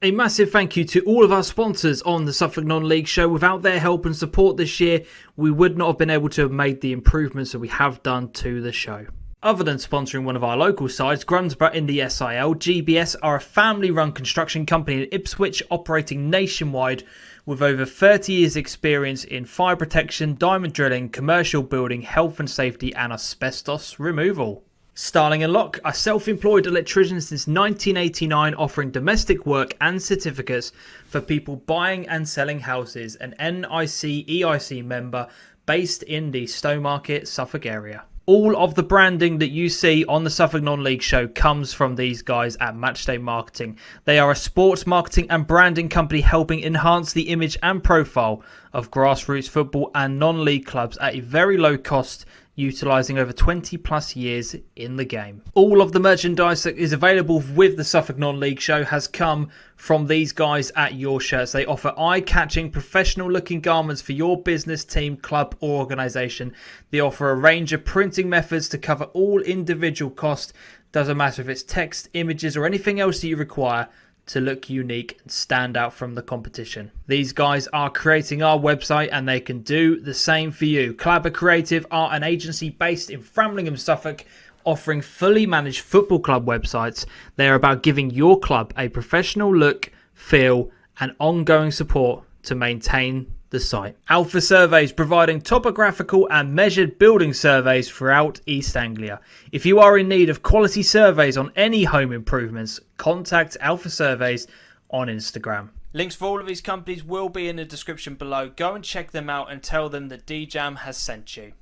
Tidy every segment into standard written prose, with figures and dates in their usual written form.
A massive thank you to all of our sponsors on the Suffolk Non-League show. Without their help and support this year, we would not have been able to have made the improvements that we have done to the show. Other than sponsoring one of our local sides, Grunsborough in the SIL, GBS are a family-run construction company in Ipswich operating nationwide with over 30 years experience in fire protection, diamond drilling, commercial building, health and safety and asbestos removal. Starling and Lock, a self-employed electrician since 1989 offering domestic work and certificates for people buying and selling houses, an NIC EIC member based in the Stowmarket, Suffolk area. All of the branding that you see on the Suffolk Non-League show comes from these guys at Matchday Marketing. They are a sports marketing and branding company helping enhance the image and profile of grassroots football and non-league clubs at a very low cost, utilising over 20 plus years in the game. All of the merchandise that is available with the Suffolk Non-League show has come from these guys at Your Shirts. They offer eye-catching, professional-looking garments for your business, team, club or organisation. They offer a range of printing methods to cover all individual costs. Doesn't matter if it's text, images or anything else that you require to look unique and stand out from the competition. These guys are creating our website and they can do the same for you. Clabber Creative are an agency based in Framlingham, Suffolk, offering fully managed football club websites. They are about giving your club a professional look, feel and ongoing support to maintain the site. Alpha Surveys, providing topographical and measured building surveys throughout East Anglia. If you are in need of quality surveys on any home improvements, contact Alpha Surveys on Instagram. Links for all of these companies will be in the description below. Go and check them out and tell them that DJam has sent you.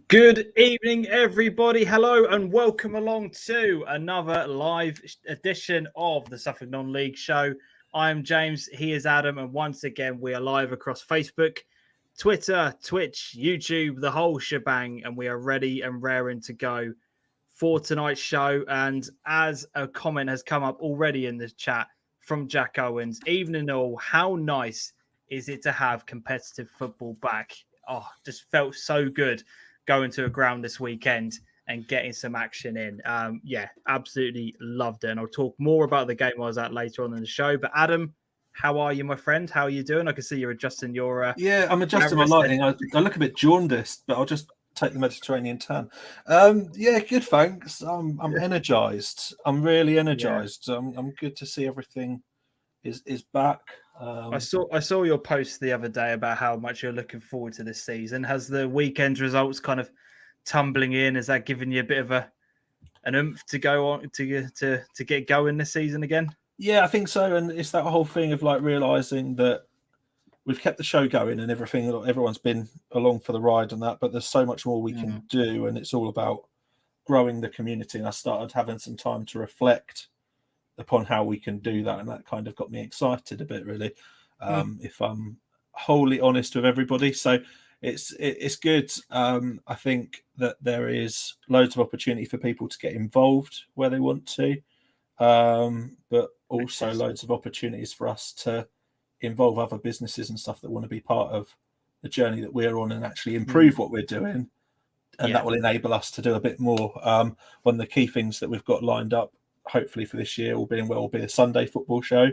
Good evening, everybody. Hello and welcome along to another live edition of the Suffolk Non-League show. I'm James, he is Adam, and once again we are live across Facebook, Twitter, Twitch, YouTube, the whole shebang, and we are ready and raring to go for tonight's show. And as a comment has come up already in the chat from Jack Owens, evening all, how nice is it to have competitive football back? Oh, just felt so good going to a ground this weekend and getting some action in. Yeah, absolutely loved it. And I'll talk more about the game I was at later on in the show. But Adam, how are you, my friend? How are you doing? I can see you're adjusting your... yeah, I'm adjusting my lighting. I look a bit jaundiced, but I'll just take the Mediterranean tan. Yeah, good, thanks. I'm energized. I'm really energized. Yeah. I'm good to see everything is back. I saw your post the other day about how much you're looking forward to this season. Has the weekend results kind of tumbling in? Has that given you a bit of an oomph to go on to get going this season again? Yeah, I think so. And it's that whole thing of like realizing that we've kept the show going and everything. Everyone's been along for the ride and that, but there's so much more we can do, and it's all about growing the community. And I started having some time to reflect upon how we can do that, and that kind of got me excited a bit, really, if I'm wholly honest with everybody. So it's good. I think that there is loads of opportunity for people to get involved where they want to, but also loads of opportunities for us to involve other businesses and stuff that want to be part of the journey that we're on and actually improve what we're doing, and that will enable us to do a bit more. One of the key things that we've got lined up, hopefully for this year, all being well, will be a Sunday football show,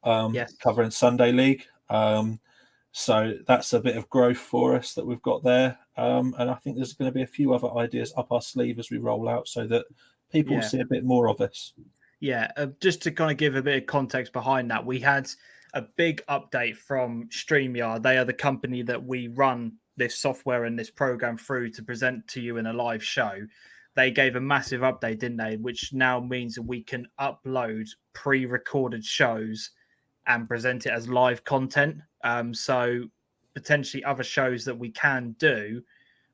covering Sunday League. So that's a bit of growth for us that we've got there. And I think there's going to be a few other ideas up our sleeve as we roll out so that people will see a bit more of us. Yeah, just to kind of give a bit of context behind that, we had a big update from StreamYard. They are the company that we run this software and this program through to present to you in a live show. They gave a massive update, didn't they? Which now means that we can upload pre-recorded shows and present it as live content. So potentially other shows that we can do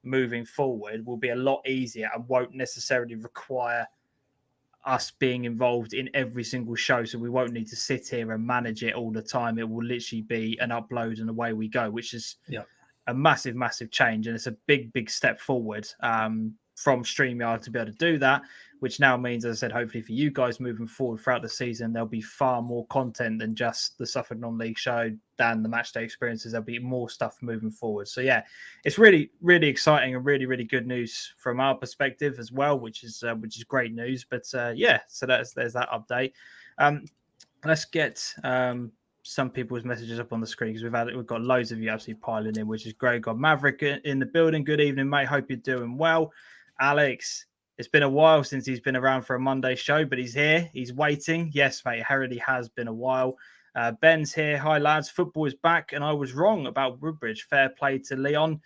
moving forward will be a lot easier and won't necessarily require us being involved in every single show. So we won't need to sit here and manage it all the time. It will literally be an upload and away we go, which is a massive, massive change. And it's a big, big step forward from StreamYard to be able to do that, which now means, as I said, hopefully for you guys moving forward throughout the season, there'll be far more content than just the Suffolk Non-League show, than the matchday experiences. There'll be more stuff moving forward. So yeah, it's really, really exciting and really, really good news from our perspective as well, which is great news. But yeah, so there's that update. Let's get some people's messages up on the screen, because we've got loads of you absolutely piling in, which is great. Got Maverick in the building. Good evening, mate. Hope you're doing well. Alex, it's been a while since he's been around for a Monday show, but he's here. He's waiting. Yes, mate. It really has been a while. Ben's here. Hi, lads. Football is back, and I was wrong about Woodbridge. Fair play to Leon.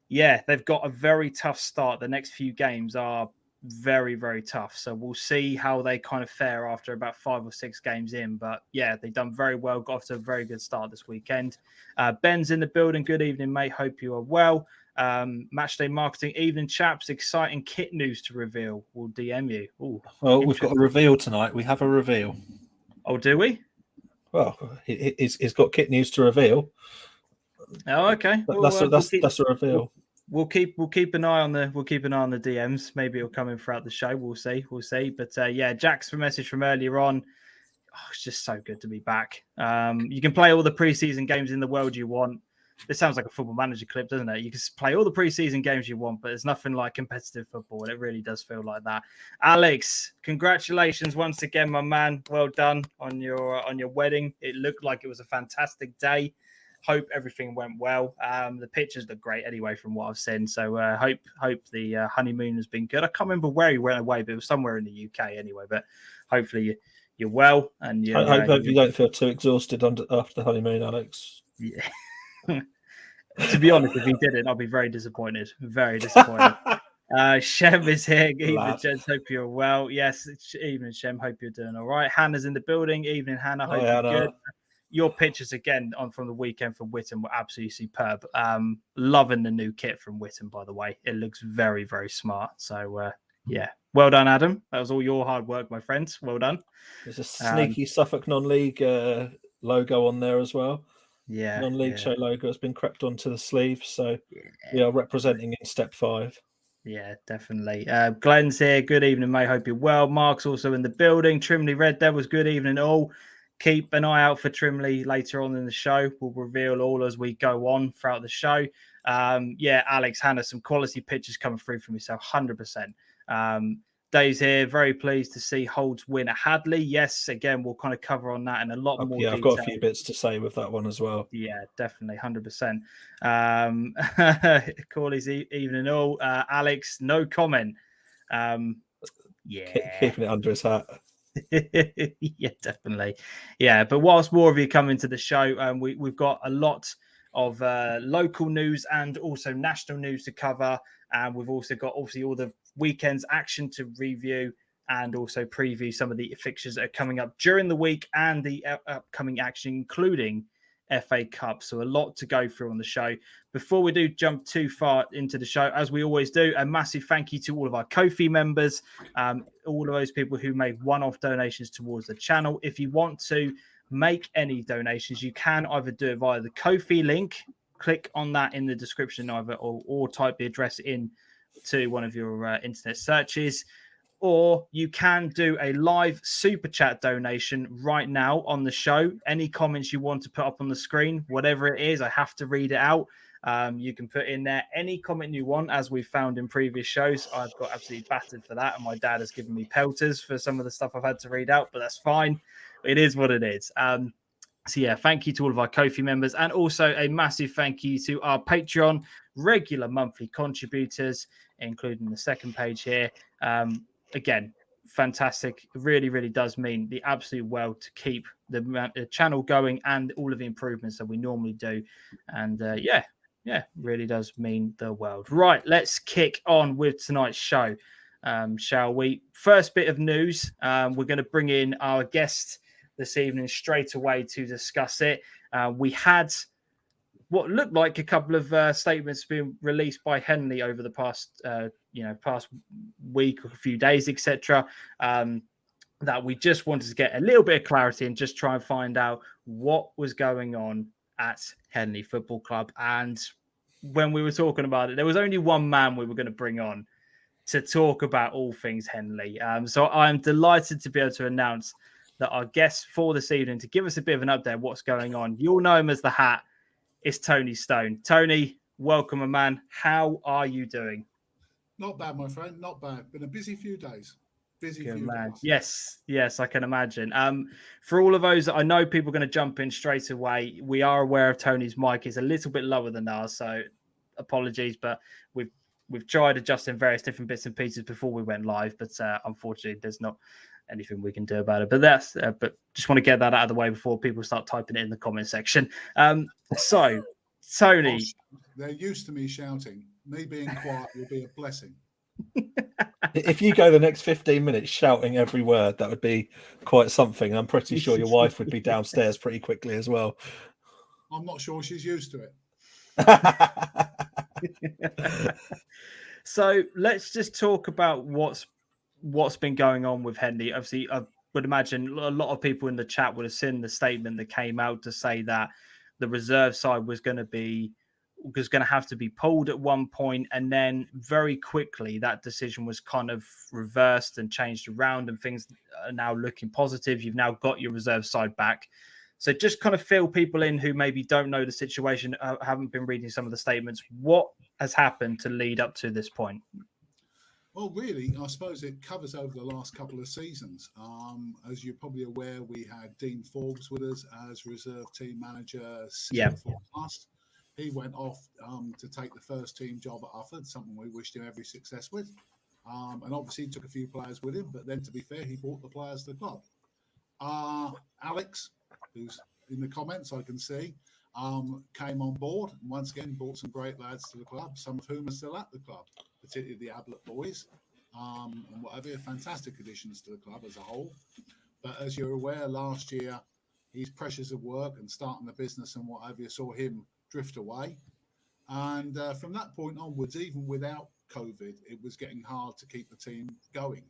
Yeah, they've got a very tough start. The next few games are very, very tough. So we'll see how they kind of fare after about 5 or 6 games in. But yeah, they've done very well. Got off to a very good start this weekend. Ben's in the building. Good evening, mate. Hope you are well. Matchday marketing evening, chaps. Exciting kit news to reveal. We'll DM you. Ooh, well, we've got a reveal tonight. We have a reveal. Oh, do we? Well, he's got kit news to reveal. Oh, okay. That's a reveal. We'll keep an eye on the DMs. Maybe it'll come in throughout the show. We'll see. But yeah, Jack's message from earlier on. Oh, it's just so good to be back. You can play all the preseason games in the world you want. This sounds like a Football Manager clip, doesn't it? You can play all the preseason games you want, but it's nothing like competitive football. And it really does feel like that. Alex, congratulations once again, my man. Well done on your wedding. It looked like it was a fantastic day. Hope everything went well. The pictures look great anyway from what I've seen. So hope the honeymoon has been good. I can't remember where you went away, but it was somewhere in the UK anyway. But hopefully you're well. And I hope you don't feel too exhausted after the honeymoon, Alex. Yeah. To be honest, if he didn't, I'd be very disappointed. Very disappointed. Shem is here. Evening, gents. Hope you're well. Yes, evening, Shem. Hope you're doing all right. Hannah's in the building. Evening, Hannah. Hope you're good. Your pictures again from the weekend from Witten were absolutely superb. Loving the new kit from Witten, by the way. It looks very, very smart. So yeah, well done, Adam. That was all your hard work, my friend. Well done. There's a sneaky Suffolk Non-League logo on there as well. Yeah, Non-League show logo has been crept onto the sleeve, so we are representing in step 5. Yeah, definitely. Glenn's here. Good evening, mate. Hope you're well. Mark's also in the building. Trimley Red Devils. Good evening, all. Keep an eye out for Trimley later on in the show. We'll reveal all as we go on throughout the show. Yeah, Alex, Hannah, some quality pictures coming through from yourself, 100%. Dave's here. Very pleased to see Holds win at Hadley. Yes, again, we'll kind of cover on that in a lot more detail. I've got a few bits to say with that one as well. Yeah, definitely, 100%. Corley's evening all. Alex, no comment. Yeah. Keeping it under his hat. Yeah, definitely. Yeah, but whilst more of you come into the show, we've got a lot of local news and also national news to cover. And we've also got obviously all the weekend's action to review and also preview some of the fixtures that are coming up during the week and the upcoming action, including FA Cup. So a lot to go through on the show. Before we do jump too far into the show, as we always do, a massive thank you to all of our Ko-fi members, all of those people who make one-off donations towards the channel. If you want to make any donations, you can either do it via the Ko-fi link, click on that in the description either, or type the address in to one of your internet searches. Or you can do a live super chat donation right now on the show. Any comments you want to put up on the screen, whatever it is, I have to read it out. You can put in there any comment you want, as we've found in previous shows. I've got absolutely battered for that, and my dad has given me pelters for some of the stuff I've had to read out, but that's fine. It is what it is. So yeah, thank you to all of our Ko-fi members, and also a massive thank you to our Patreon regular monthly contributors, including the second page here. Again, fantastic. It really, really does mean the absolute world to keep the channel going and all of the improvements that we normally do. And yeah, really does mean the world. Right, let's kick on with tonight's show, shall we? First bit of news, we're going to bring in our guest this evening straight away to discuss it. We had what looked like a couple of statements being released by Henley over the past past week or a few days, etc. That we just wanted to get a little bit of clarity and just try and find out what was going on at Henley Football Club. And when we were talking about it, there was only one man we were going to bring on to talk about all things Henley. So I'm delighted to be able to announce that our guest for this evening to give us a bit of an update of what's going on. You'll know him as the Hat. It's Tony Stone. Tony, welcome, my man. How are you doing? Not bad, my friend. Not bad. Been a busy few days. Good man. Yes, I can imagine. For all of those, I know people are going to jump in straight away. We are aware of Tony's mic is a little bit lower than ours, so apologies, but we've tried adjusting various different bits and pieces before we went live, but unfortunately, there's not anything we can do about it. But but just want to get that out of the way before people start typing it in the comment section. So, Tony, they're used to me shouting. Me being quiet will be a blessing. If you go the next 15 minutes shouting every word, that would be quite something. I'm pretty sure your wife would be downstairs pretty quickly as well. I'm not sure she's used to it. So let's just talk about what's been going on with Henley. Obviously, I would imagine a lot of people in the chat would have seen the statement that came out to say that the reserve side was going to have to be pulled at one point, and then very quickly that decision was kind of reversed and changed around, and things are now looking positive. You've now got your reserve side back. So just kind of fill people in who maybe don't know the situation, haven't been reading some of the statements. What has happened to lead up to this point? Well, really, I suppose it covers over the last couple of seasons. As you're probably aware, we had Dean Forbes with us as reserve team manager before last. He went off to take the first team job at Ufford, something we wished him every success with. And obviously he took a few players with him, but then to be fair, he brought the players to the club. Alex, who's in the comments, I can see, came on board and once again brought some great lads to the club, some of whom are still at the club, particularly the Ablett boys, and whatever, fantastic additions to the club as a whole. But as you're aware, last year, his pressures of work and starting the business and whatever, you saw him drift away. And from that point onwards, even without COVID, it was getting hard to keep the team going.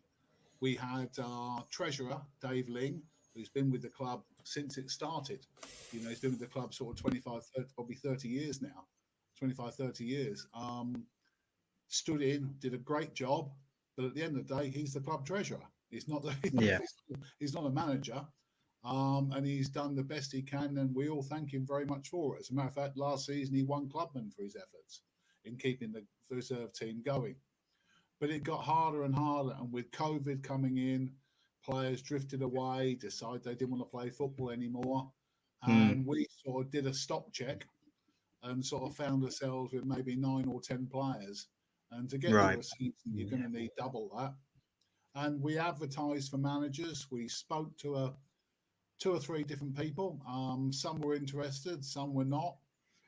We had our treasurer, Dave Ling, who's been with the club since it started. You know, he's been with the club sort of 25, 30, probably 30 years now, 25, 30 years. Stood in, did a great job, but at the end of the day, he's the club treasurer. He's not he's not a manager. And he's done the best he can, and we all thank him very much for it. As a matter of fact, last season he won Clubman for his efforts in keeping the reserve team going. But it got harder and harder, and with COVID coming in, players drifted away, decided they didn't want to play football anymore, and we sort of did a stock check and sort of found ourselves with maybe 9 or 10 players. And to get to a season, you're going to need double that. And we advertised for managers. We spoke to 2 or 3 different people. Some were interested, some were not.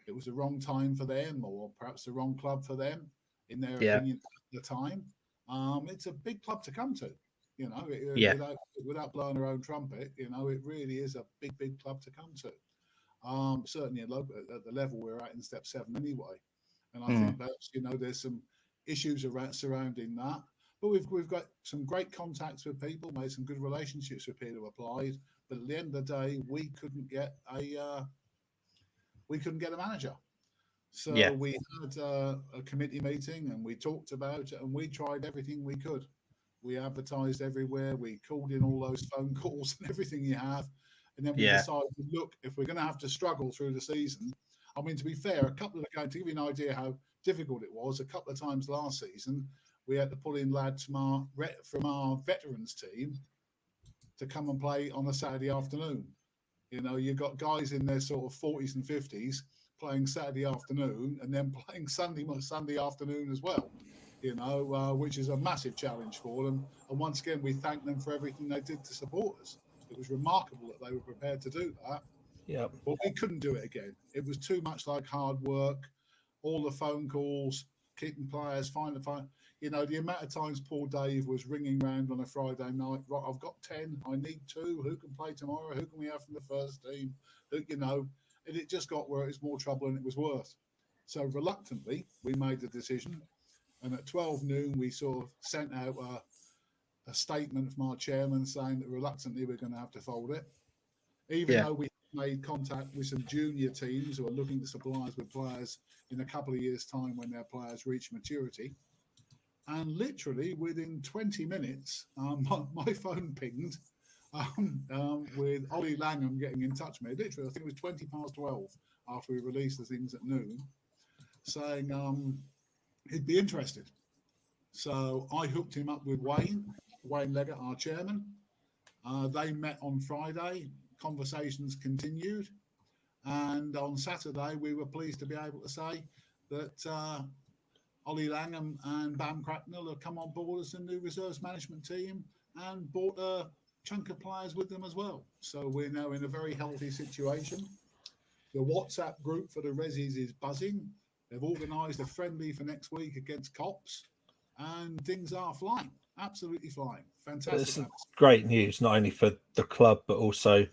It was the wrong time for them, or perhaps the wrong club for them, in their opinion at the time. It's a big club to come to, you know, without blowing our own trumpet. You know, it really is a big, big club to come to. Certainly at the level we're at in Step 7 anyway. And I think perhaps, you know, there's some issues surrounding that. But we've got some great contacts with people, made some good relationships with people who applied. But at the end of the day, we couldn't get a manager. So we had a committee meeting and we talked about it and we tried everything we could. We advertised everywhere. We called in all those phone calls and everything you have. And then we decided, look, if we're going to have to struggle through the season, I mean, to be fair, to give you an idea how difficult it was, a couple of times last season, we had to pull in lads from our veterans team to come and play on a Saturday afternoon. You know, you've got guys in their sort of 40s and 50s playing Saturday afternoon and then playing Sunday afternoon as well, you know, which is a massive challenge for them. And once again, we thank them for everything they did to support us. It was remarkable that they were prepared to do that. Yeah. But we couldn't do it again. It was too much like hard work, all the phone calls, keeping players, find. You know, the amount of times Paul Dave was ringing round on a Friday night, right, I've got 10, I need 2, who can play tomorrow, who can we have from the first team, who, you know, and it just got where it was more trouble than it was worth. So reluctantly, we made the decision, and at 12 noon, we sort of sent out a statement from our chairman saying that reluctantly we're going to have to fold it, even though we made contact with some junior teams who are looking to supply us with players in a couple of years' time when their players reach maturity. And literally within 20 minutes, my phone pinged with Ollie Langham getting in touch with me. Literally, I think it was 20 past 12 after we released the things at noon, saying he'd be interested. So I hooked him up with Wayne Leggett, our chairman. They met on Friday. Conversations continued. And on Saturday, we were pleased to be able to say that Ollie Langham and Bam Cracknell have come on board as the new reserves management team and brought a chunk of players with them as well. So we're now in a very healthy situation. The WhatsApp group for the Resis is buzzing. They've organised a friendly for next week against Cops, and things are flying, absolutely flying. Fantastic. It's great news, not only for the club, but also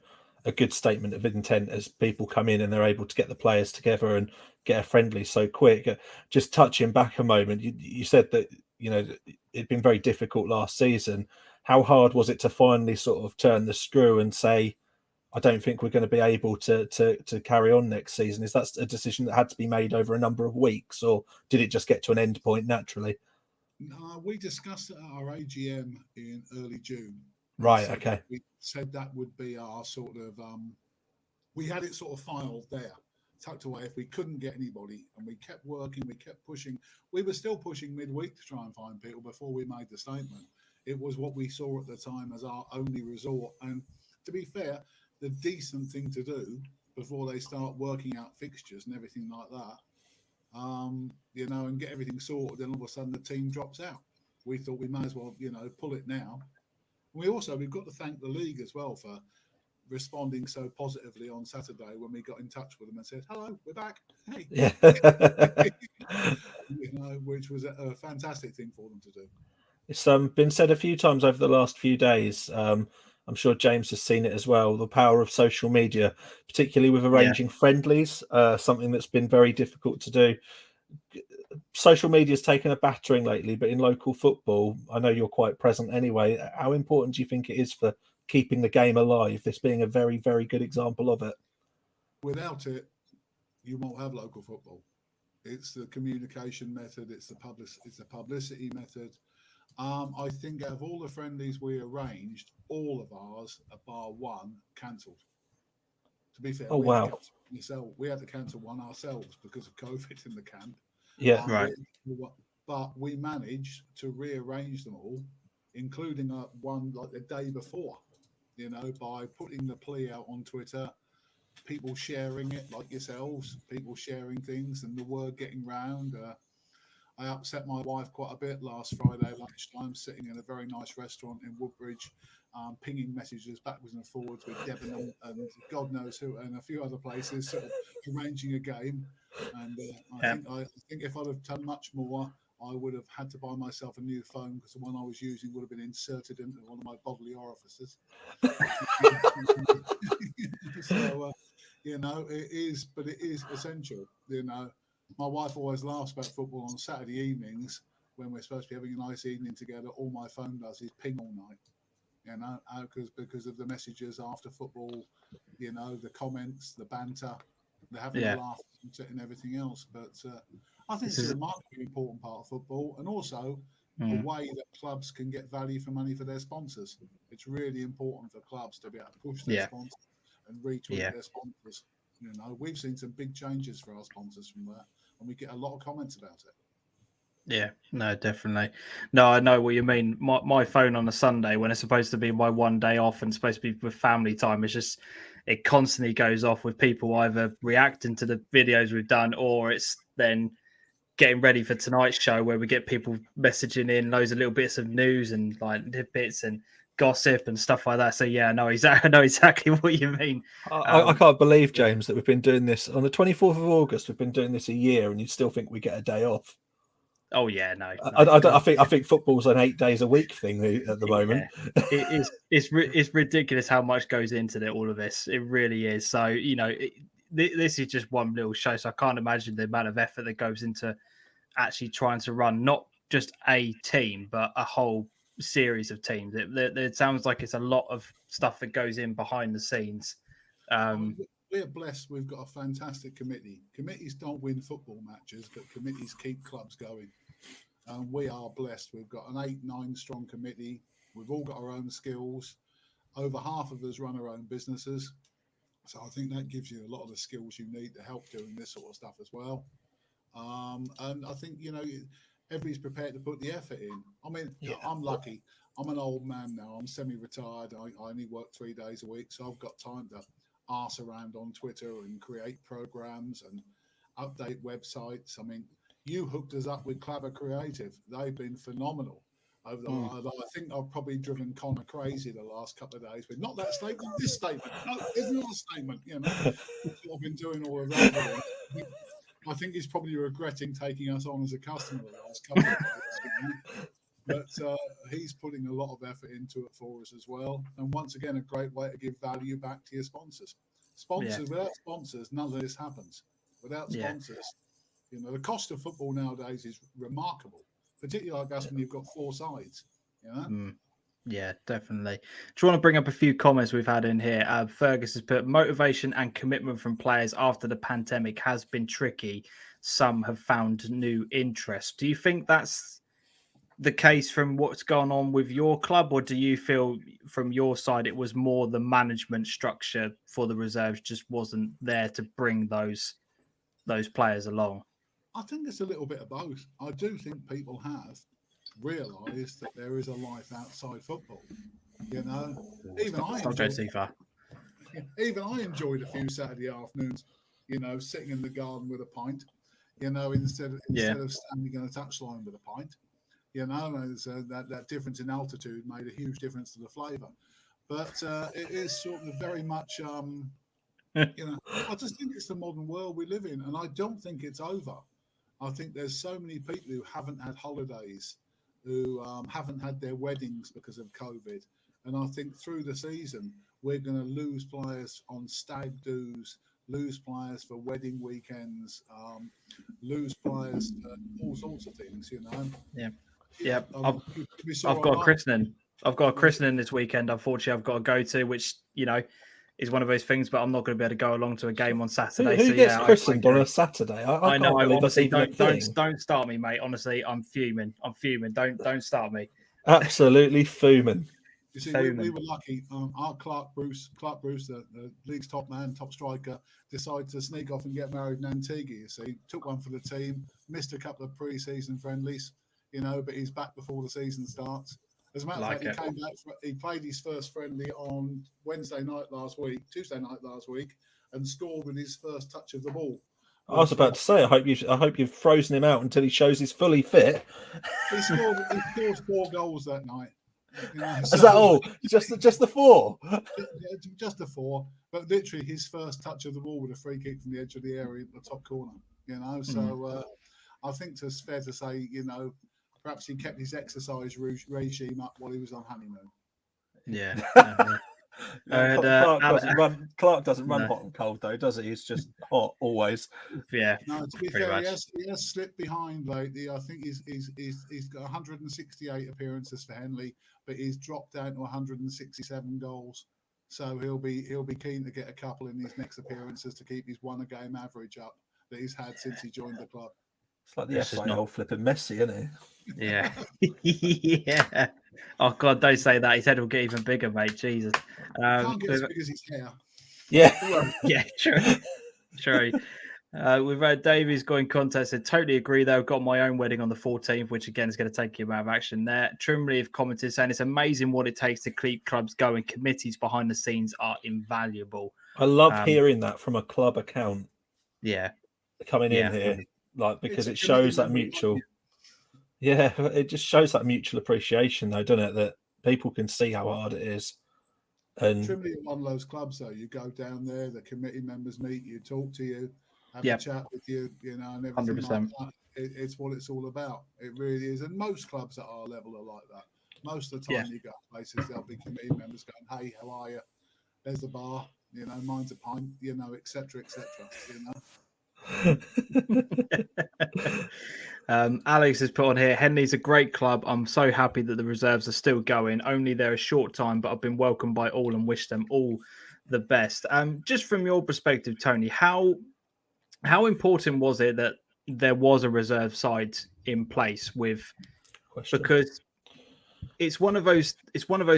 a good statement of intent as people come in and they're able to get the players together and get a friendly so quick. Just touching back a moment, you said that, you know, it'd been very difficult last season. How hard was it to finally sort of turn the screw and say, I don't think we're going to be able to carry on next season? Is that a decision that had to be made over a number of weeks, or did it just get to an end point naturally? We discussed it at our AGM in early June. Right, okay. We said that would be our sort of, we had it sort of filed there, tucked away if we couldn't get anybody, and we kept working, we kept pushing. We were still pushing midweek to try and find people before we made the statement. It was what we saw at the time as our only resort. And to be fair, the decent thing to do before they start working out fixtures and everything like that, you know, and get everything sorted, then all of a sudden the team drops out. We thought we may as well, you know, pull it now. We've got to thank the league as well for responding so positively on Saturday when we got in touch with them and said, hello, we're back. Hey. Yeah. You know, which was a fantastic thing for them to do. It's been said a few times over the last few days. I'm sure James has seen it as well. The power of social media, particularly with arranging friendlies, something that's been very difficult to do. Social media has taken a battering lately, but in local football, I know you're quite present anyway. How important do you think it is for keeping the game alive? This being a very, very good example of it. Without it, you won't have local football. It's the communication method. It's the publicity method. I think out of all the friendlies we arranged, all of ours, bar one, cancelled. To be fair, we had to cancel one ourselves because of COVID in the camp. Yeah, right. But we managed to rearrange them all, including one like the day before, you know, by putting the plea out on Twitter, people sharing it like yourselves, people sharing things, and the word getting round. I upset my wife quite a bit last Friday lunchtime, sitting in a very nice restaurant in Woodbridge, pinging messages backwards and forwards with Debenham and God knows who, and a few other places, sort of arranging a game. And I think if I'd have done much more, I would have had to buy myself a new phone because the one I was using would have been inserted into one of my bodily orifices. So, you know, it is essential, you know. My wife always laughs about football on Saturday evenings when we're supposed to be having a nice evening together. All my phone does is ping all night, you know, because of the messages after football, you know, the comments, the banter, they're having a laugh and everything else. But I think it's a remarkably important part of football, and also a way that clubs can get value for money for their sponsors. It's really important for clubs to be able to push their sponsors and retweet their sponsors. You know, we've seen some big changes for our sponsors from that, and we get a lot of comments about it. Yeah, no, definitely. No, I know what you mean. My phone on a Sunday when it's supposed to be my one day off and supposed to be with family time, it constantly goes off with people either reacting to the videos we've done, or it's then getting ready for tonight's show where we get people messaging in loads of little bits of news and like bits and gossip and stuff like that. So yeah, I know exactly what you mean. I can't believe, James, that we've been doing this on the 24th of August. We've been doing this a year, and you still think we get a day off? Oh yeah, no. I think football's an 8 days a week thing at the moment. It's ridiculous how much goes into all of this. It really is. So you know, this is just one little show, so I can't imagine the amount of effort that goes into actually trying to run not just a team, but a whole series of teams. It sounds like it's a lot of stuff that goes in behind the scenes. We're blessed. We've got a fantastic committee. Committees don't win football matches, but committees keep clubs going. We are blessed. We've got an 8-9 strong committee. We've all got our own skills. Over half of us run our own businesses. So I think that gives you a lot of the skills you need to help doing this sort of stuff as well. And I think, everybody's prepared to put the effort in. I mean, I'm lucky. I'm an old man now. I'm semi-retired. I only work 3 days a week. So I've got time to arse around on Twitter and create programs and update websites. I mean, you hooked us up with Clever Creative. They've been phenomenal. Over the I think I've probably driven Connor crazy the last couple of days with not that statement, this statement. No, there's another statement. I've been doing all of that. I think he's probably regretting taking us on as a customer the last couple of days. But he's putting a lot of effort into it for us as well. And once again, a great way to give value back to your sponsors. Without sponsors, none of this happens. Without sponsors, the cost of football nowadays is remarkable, particularly like us when you've got 4 sides. Yeah, definitely. Do you want to bring up a few comments we've had in here? Fergus has put motivation and commitment from players after the pandemic has been tricky. Some have found new interest. Do you think that's the case from what's gone on with your club, or do you feel from your side it was more the management structure for the reserves just wasn't there to bring those players along? I think it's a little bit of both. I do think people have realised that there is a life outside football. Even I enjoyed a few Saturday afternoons, sitting in the garden with a pint, instead of standing in a touchline with a pint. That difference in altitude made a huge difference to the flavour. But it is sort of very much, I just think it's the modern world we live in, and I don't think it's over. I think there's so many people who haven't had holidays, who haven't had their weddings because of COVID. And I think through the season, we're going to lose players on stag do's, lose players for wedding weekends, lose players for all sorts of things, Yeah. I've got a christening. I've got a christening this weekend. Unfortunately, I've got to go to, which, is one of those things, but I'm not going to be able to go along to a game on Saturday. Who gets christened on a Saturday? I know. Honestly, don't start me, mate. Honestly, I'm fuming. Don't start me. Absolutely fuming. You see, we were lucky. Our Clark Bruce, the league's top man, top striker, decided to sneak off and get married in Antigua. You see, took one for the team, missed a couple of pre-season friendlies, but he's back before the season starts. As a matter of fact, he came back. He played his first friendly on Tuesday night last week, and scored with his first touch of the ball. I was about to say, I hope you've frozen him out until he shows he's fully fit. He scored 4 goals that night. Is that all? Just the 4? Just the 4. But literally his first touch of the ball with a free kick from the edge of the area in the top corner. So I think it's fair to say, perhaps he kept his exercise regime up while he was on honeymoon. Yeah. Clark doesn't run hot and cold though, does he? He's just hot always. Yeah. No, to be fair, he has slipped behind lately. I think he's got 168 appearances for Henley, but he's dropped down to 167 goals. So he'll be keen to get a couple in his next appearances to keep his 1 a game average up that he's had since he joined the club. It's like the SIL flipping Messi, isn't it? Yeah. Yeah. Oh, God, don't say that. His head will get even bigger, mate. Jesus. Can't get as big as his hair. Yeah. Yeah, true. We've had Davies got in contact, said, totally agree, though. I've got my own wedding on the 14th, which, again, is going to take you out of action there. Trimley have commented saying it's amazing what it takes to keep clubs going. Committees behind the scenes are invaluable. I love hearing that from a club account. Yeah. Coming in here. Because it shows that mutual. Yeah, it just shows that mutual appreciation, though, doesn't it? That people can see how hard it is. And Trimley are one of those clubs, though. You go down there, the committee members meet you, talk to you, have a chat with you, and everything 100%. like that. It's what it's all about. It really is. And most clubs at our level are like that. Most of the time you go places, there'll be committee members going, hey, how are you? There's the bar. You know, mine's a pint. You know, etc. etc. You know. Alex has put on here, Henley's a great club. I'm so happy that the reserves are still going. Only there a short time, but I've been welcomed by all and wish them all the best. Just from your perspective, Tony, how important was it that there was a reserve side in place because it's one of those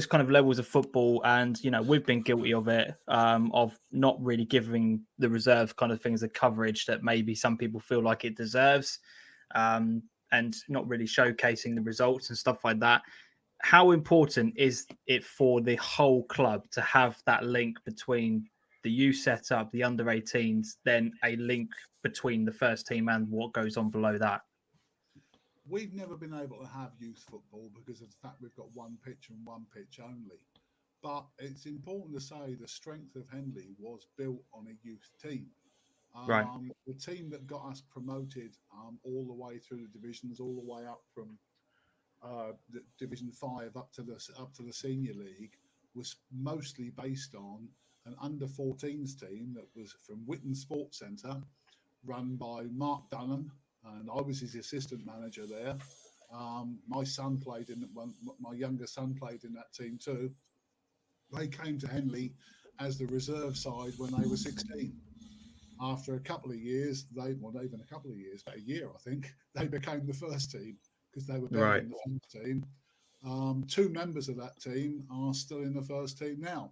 kind of levels of football, and we've been guilty of it, of not really giving the reserve kind of things the coverage that maybe some people feel like it deserves, and not really showcasing the results and stuff like that. How important is it for the whole club to have that link between the youth setup, the under 18s, then a link between the first team and what goes on below that? We've never been able to have youth football because of the fact we've got one pitch and one pitch only. But it's important to say the strength of Henley was built on a youth team. Right. The team that got us promoted all the way through the divisions, all the way up from the Division 5 up to the Senior League, was mostly based on an under 14s team that was from Witton Sports Centre, run by Mark Dunham, and I was his assistant manager there. My son played in one. My younger son played in that team too. They came to Henley as the reserve side when they were 16. After a couple of years, not even a couple of years, but a year, I think, they became the first team because they were better than the first team. Two members of that team are still in the first team now.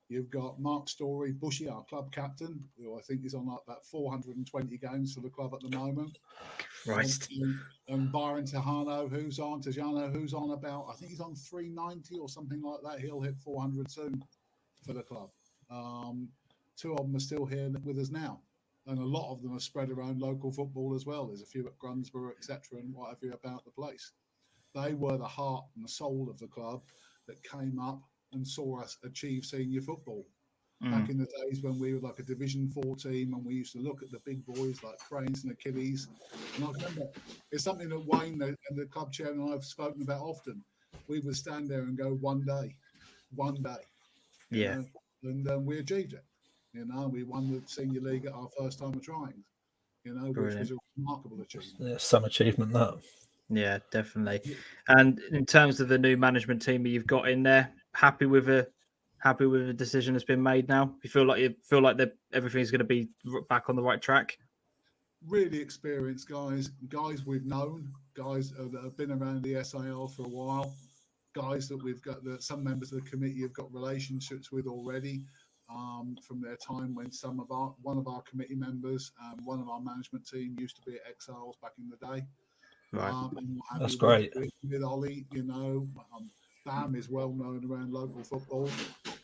You've got Mark Story, Bushy, our club captain, who I think is on like about 420 games for the club at the moment. Christ. And Byron Tejano, who's on about, I think he's on 390 or something like that. He'll hit 400 soon for the club. Two of them are still here with us now. And a lot of them are spread around local football as well. There's a few at Grunsborough, etc., and what have you about the place. They were the heart and the soul of the club that came up and saw us achieve senior football. Back in the days when we were like a Division 4 team and we used to look at the big boys like Cranes and Achilles. And I remember it's something that Wayne and the club chairman and I have spoken about often. We would stand there and go, one day. Yeah. And we achieved it. We won the Senior League at our first time of trying, which was a remarkable achievement. Yeah, some achievement, that. Yeah, definitely. And in terms of the new management team that you've got in there, happy with the decision that's been made now? You feel like everything's going to be back on the right track? Really experienced guys we've known, guys that have been around the SAL for a while, guys that we've got, that some members of the committee have got relationships with already. From their time when one of our committee members, one of our management team used to be at Exiles back in the day. Right. That's great. With Ollie, Bam is well known around local football.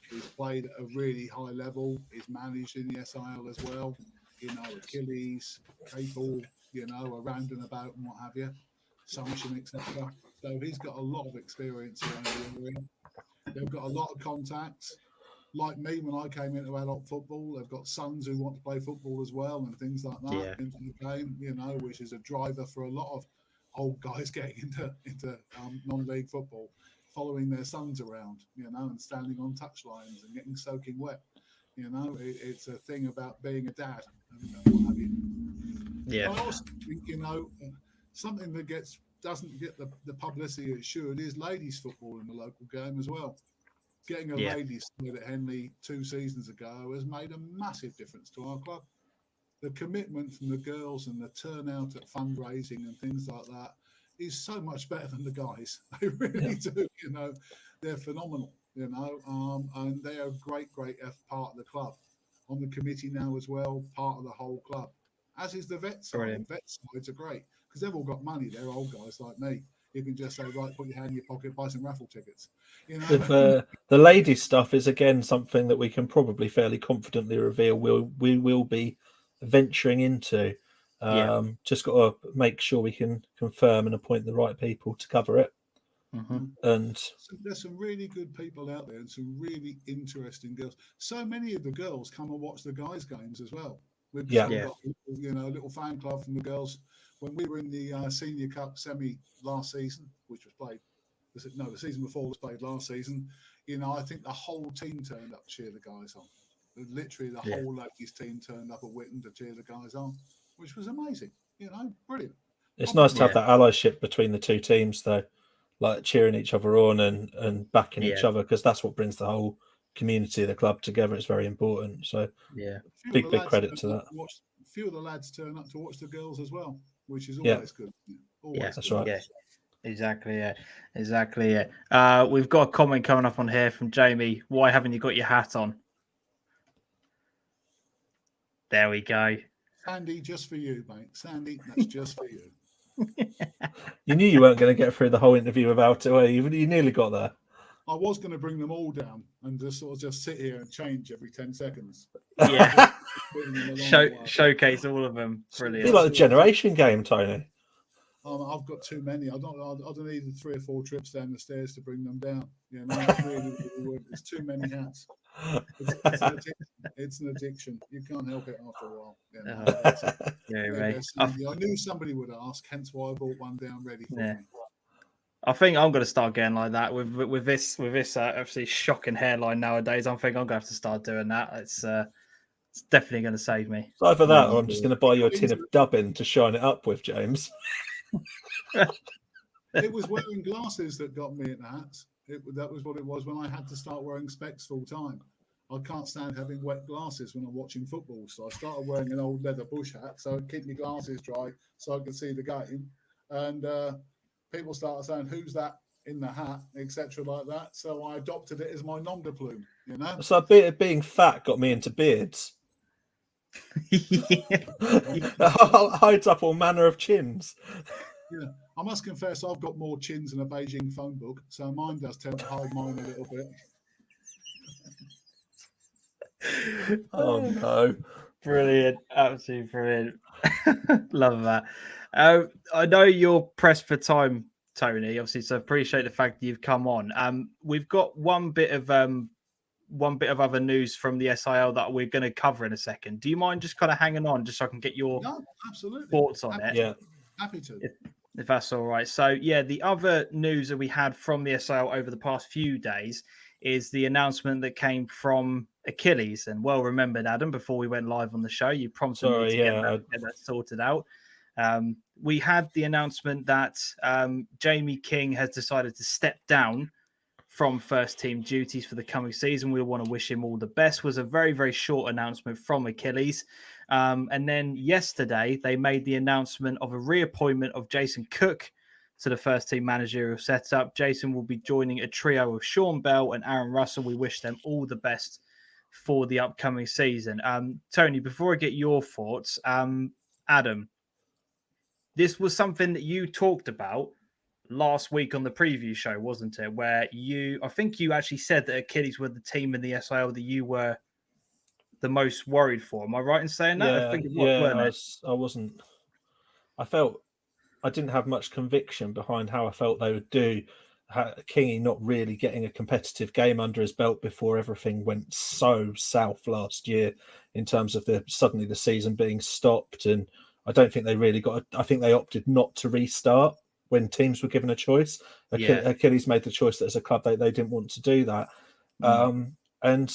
He's played at a really high level. He's managed in the SIL as well. Achilles, Capel, around and about and what have you, Sumption, etc. So he's got a lot of experience around the area. They've got a lot of contacts. Like me, when I came into adult football, they've got sons who want to play football as well and things like that into the game, which is a driver for a lot of old guys getting into non-league football, following their sons around, and standing on touchlines and getting soaking wet. It's a thing about being a dad and what have you. Yeah. I also think, something that doesn't get the publicity it should is ladies football in the local game as well. Getting a ladies side at Henley 2 seasons ago has made a massive difference to our club. The commitment from the girls and the turnout at fundraising and things like that is so much better than the guys. They really do. They're phenomenal. And they are a great part of the club. On the committee now as well, part of the whole club. As is the vet side. Brilliant. Vet sides are great because they've all got money. They're old guys like me. You can just say, right, put your hand in your pocket, buy some raffle tickets. With the ladies stuff is again something that we can probably fairly confidently reveal we will be venturing into. Just got to make sure we can confirm and appoint the right people to cover it. Mm-hmm. And there's some really good people out there and some really interesting girls. So many of the girls come and watch the guys' games as well. We've got a little fan club from the girls. When we were in the Senior Cup semi last season, which was played, the season before was played last season, I think the whole team turned up to cheer the guys on. Literally, the whole ladies team turned up at Witten to cheer the guys on, which was amazing. Brilliant. It's nice to have that allyship between the two teams, though, like cheering each other on and backing each other, because that's what brings the whole community of the club together. It's very important. So big credit to that. Few of the lads turn up to watch the girls as well, which is always good. Always that's good. right. Yeah. Exactly. Yeah. We've got a comment coming up on here from Jamie. Why haven't you got your hat on? There we go. Sandy, just for you, mate. Sandy, that's just for you. You knew you weren't going to get through the whole interview without it, were you? You nearly got there. I was going to bring them all down and just sit here and change every 10 seconds. Yeah. Showcase all of them. Brilliant. Be like the generation game, Tony. I've got too many. I don't need 3 or 4 trips down the stairs to bring them down. It's too many hats. It's an addiction. You can't help it after a while. I knew somebody would ask, hence why I brought one down ready for me. I think I'm going to start getting like that with this obviously shocking hairline nowadays. I think I'm going to have to start doing that. It's definitely going to save me. It's either that, or I'm just going to buy you a tin of dubbing to shine it up with, James. It was wearing glasses that got me at the hats. That was what it was when I had to start wearing specs full time. I can't stand having wet glasses when I'm watching football, so I started wearing an old leather bush hat so I'd keep my glasses dry so I could see the game. And people started saying, "Who's that in the hat?" etc. like that. So I adopted it as my nom de plume. So a bit of being fat got me into beards. Hides up all manner of chins. Yeah, I must confess, I've got more chins than a Beijing phone book, so mine does tend to hide mine a little bit. Oh no! Brilliant, absolutely brilliant. Love that. I know you're pressed for time, Tony. Obviously, so appreciate the fact that you've come on. We've got one bit of other news from the SIL that we're going to cover in a second. Do you mind just kind of hanging on, just so I can get your thoughts on it? Yeah, happy to. If that's all right. So, the other news that we had from the SIL over the past few days is the announcement that came from Achilles. And well remembered, Adam, before we went live on the show, you prompted me to get that sorted out. We had the announcement that Jamie King has decided to step down from first team duties for the coming season. We want to wish him all the best. Was a very, very short announcement from Achilles. And then yesterday, they made the announcement of a reappointment of Jason Cook to the first team managerial setup. Jason will be joining a trio of Sean Bell and Aaron Russell. We wish them all the best for the upcoming season. Tony, before I get your thoughts, Adam, this was something that you talked about last week on the preview show, wasn't it? Where I think you actually said that Achilles were the team in the SIL that you were the most worried for. Am I right in saying that? Yeah, I think it was, I wasn't. I felt I didn't have much conviction behind how I felt they would do. Kingy not really getting a competitive game under his belt before everything went so south last year in terms of suddenly the season being stopped, and I don't think they really got. I think they opted not to restart when teams were given a choice. Achilles made the choice that as a club they didn't want to do that, and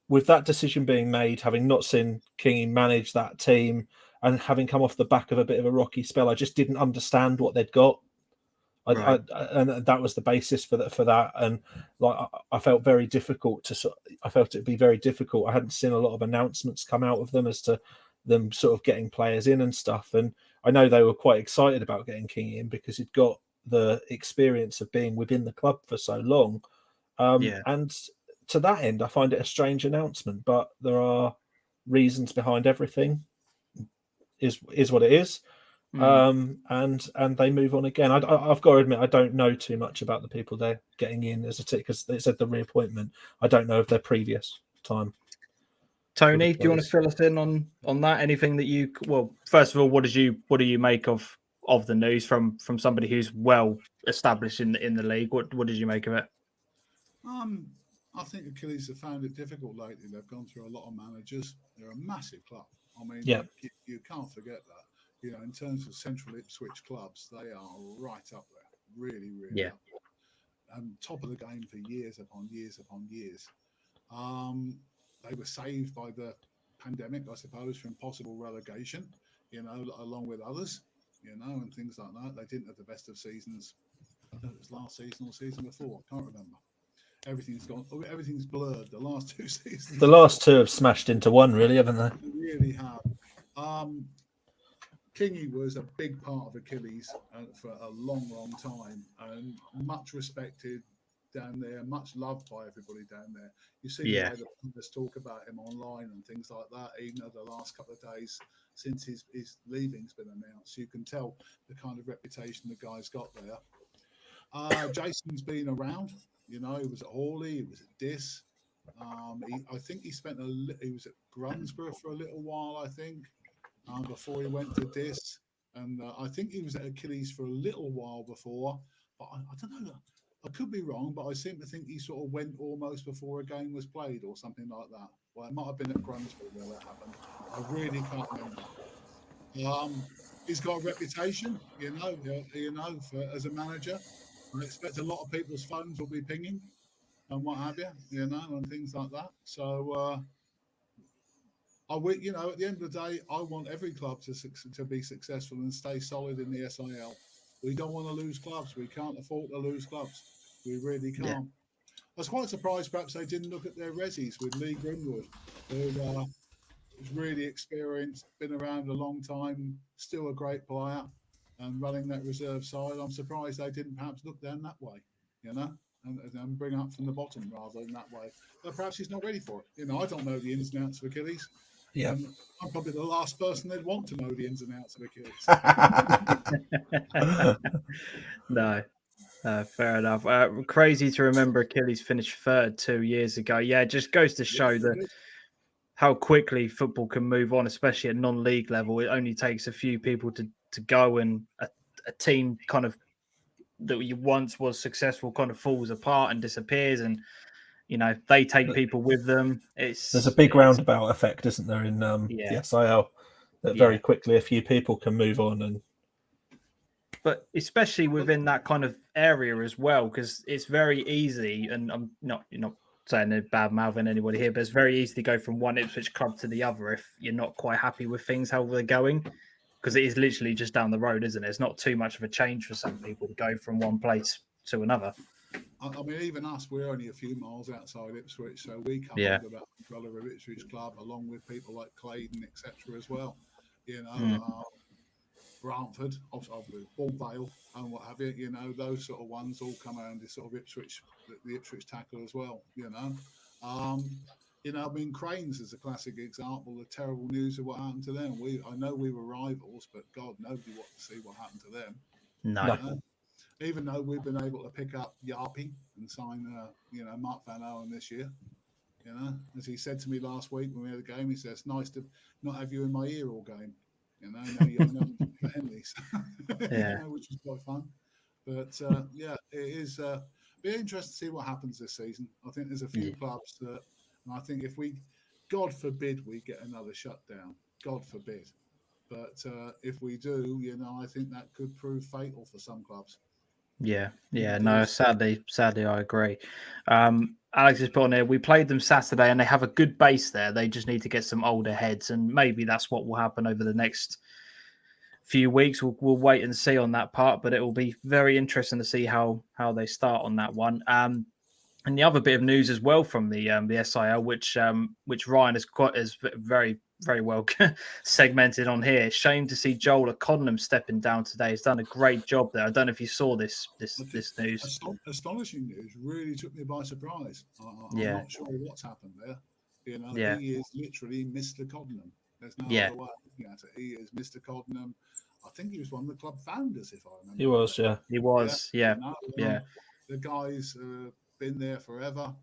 with that decision being made, having not seen Kingy manage that team and having come off the back of a bit of a rocky spell, I just didn't understand what they'd got. And that was the basis for that. And I felt very difficult I felt it'd be very difficult. I hadn't seen a lot of announcements come out of them as to them sort of getting players in and stuff. And I know they were quite excited about getting King in because he'd got the experience of being within the club for so long. And to that end, I find it a strange announcement, but there are reasons behind everything. Is what it is. And they move on again. I've got to admit, I don't know too much about the people they're getting in as a tick because they said the reappointment. I don't know of their previous time. Tony, do you want to fill us in on that? Anything that first of all, what do you make of the news from somebody who's well established in the league? What did you make of it? I think Achilles have found it difficult lately. They've gone through a lot of managers. They're a massive club. I mean, you can't forget that. In terms of Central Ipswich clubs, they are right up there. Really, really up there. Top of the game for years upon years upon years. they were saved by the pandemic, I suppose, from possible relegation, along with others, and things like that. They didn't have the best of seasons. I don't know if it was last season or season before. I can't remember. Everything's gone. Everything's blurred. The last 2 seasons. The last 2 have smashed into one, really, haven't they? They really have. Kingy was a big part of Achilles for a long, long time, and much respected down there, much loved by everybody down there. You see the way the pundits talk about him online and things like that, even over the last couple of days since his leaving's been announced. You can tell the kind of reputation the guy's got there. Jason's been around. He was at Hawley, he was at Diss. I think he was at Grunsborough for a little while, I think, before he went to Diss. And I think he was at Achilles for a little while before, but I don't know. I could be wrong, but I seem to think he sort of went almost before a game was played or something like that. Well, it might have been at Grunsborough where that happened. I really can't remember. He's got a reputation, as a manager. I expect a lot of people's phones will be pinging and what have you, and things like that. So, at the end of the day, I want every club to be successful and stay solid in the SIL. We don't want to lose clubs. We can't afford to lose clubs. We really can't. Yeah. I was quite surprised perhaps they didn't look at their resis with Lee Greenwood, who is really experienced, been around a long time, still a great player, and running that reserve side. I'm surprised they didn't perhaps look down that way, and bring up from the bottom rather than that way. But perhaps he's not ready for it. I don't know the ins and outs of Achilles. Yeah, I'm probably the last person they'd want to know the ins and outs of Achilles. No, fair enough. Crazy to remember Achilles finished 3rd 2 years ago. Yeah, it just goes to show that how quickly football can move on, especially at non-league level. It only takes a few people to go, and a team kind of that you once was successful kind of falls apart and disappears, and they take people with them. There's a big roundabout effect, isn't there, in the SIL, that very quickly a few people can move on, but especially within that kind of area as well, because it's very easy, and I'm not saying they're bad mouthing anybody here, but it's very easy to go from one Ipswich club to the other if you're not quite happy with things, how they're going, because it is literally just down the road, isn't it? It's not too much of a change for some people to go from one place to another. I mean, even us, we're only a few miles outside Ipswich, so we come under that umbrella of Ipswich Club, along with people like Claydon, etc. as well. Brantford, obviously, Ball Vale, and what have you. Those sort of ones all come around this sort of Ipswich, the Ipswich tackle as well. I mean, Cranes is a classic example. The terrible news of what happened to them. I know we were rivals, but God, nobody wanted to see what happened to them. No. Even though we've been able to pick up Yarpy and sign, Mark Van Owen this year, as he said to me last week when we had a game, he says, "It's nice to not have you in my ear all game." Now you're known for Henley's, which is quite fun. But it is be interesting to see what happens this season. I think there's a few clubs that, and I think if we, God forbid, we get another shutdown, God forbid. But if we do, I think that could prove fatal for some clubs. Yeah. No, sadly, I agree. Alex has put on here, we played them Saturday and they have a good base there. They just need to get some older heads, and maybe that's what will happen over the next few weeks. We'll wait and see on that part, but it will be very interesting to see how they start on that one. And the other bit of news as well from the SIL, which Ryan is very, very well segmented on here. Shame to see Joel O'Connell stepping down today. He's done a great job there. I don't know if you saw this news. Astonishing news. Really took me by surprise. I'm not sure what's happened there. He is literally Mr. Coddenham. There's no other way looking at it. He is Mr. Coddenham. I think he was one of the club founders, if I remember. He was, He was, The guy's been there forever,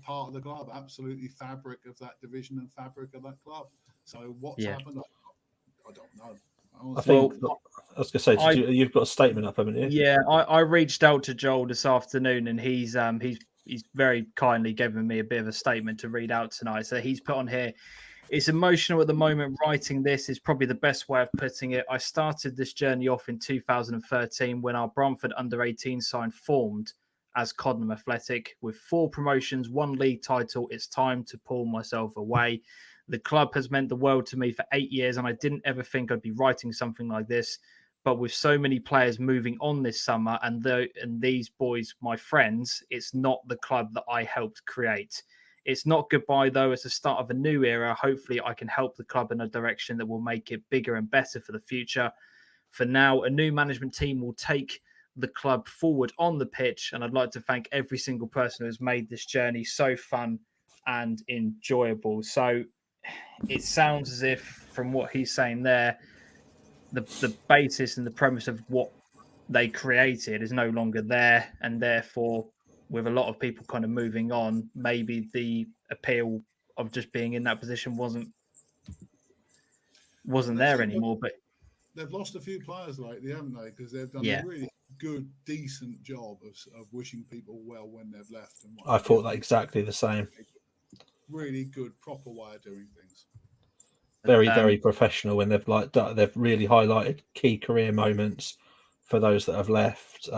part of the club, absolutely fabric of that division and fabric of that club. So what's happened? I don't know. I was going to say, you've got a statement up, haven't you? Yeah, I reached out to Joel this afternoon, and he's very kindly given me a bit of a statement to read out tonight. So he's put on here, it's emotional at the moment. Writing this is probably the best way of putting it. I started this journey off in 2013 when our Bromford under-18 side formed as Codnam Athletic. With 4 promotions, 1 league title, it's time to pull myself away. The club has meant the world to me for 8 years, and I didn't ever think I'd be writing something like this. But with so many players moving on this summer, and these boys, my friends, it's not the club that I helped create. It's not goodbye, though. It's the start of a new era. Hopefully, I can help the club in a direction that will make it bigger and better for the future. For now, a new management team will take the club forward on the pitch, and I'd like to thank every single person who has made this journey so fun and enjoyable. So it sounds as if, from what he's saying there, the basis and the premise of what they created is no longer there, and therefore, with a lot of people kind of moving on, maybe the appeal of just being in that position wasn't there anymore. But they've lost a few players lately, haven't they? Because they've done yeah, a really good, decent job of wishing people well when they've left. And I thought that exactly the same. Really good, proper way of doing things. Very, very professional, and they've really highlighted key career moments for those that have left.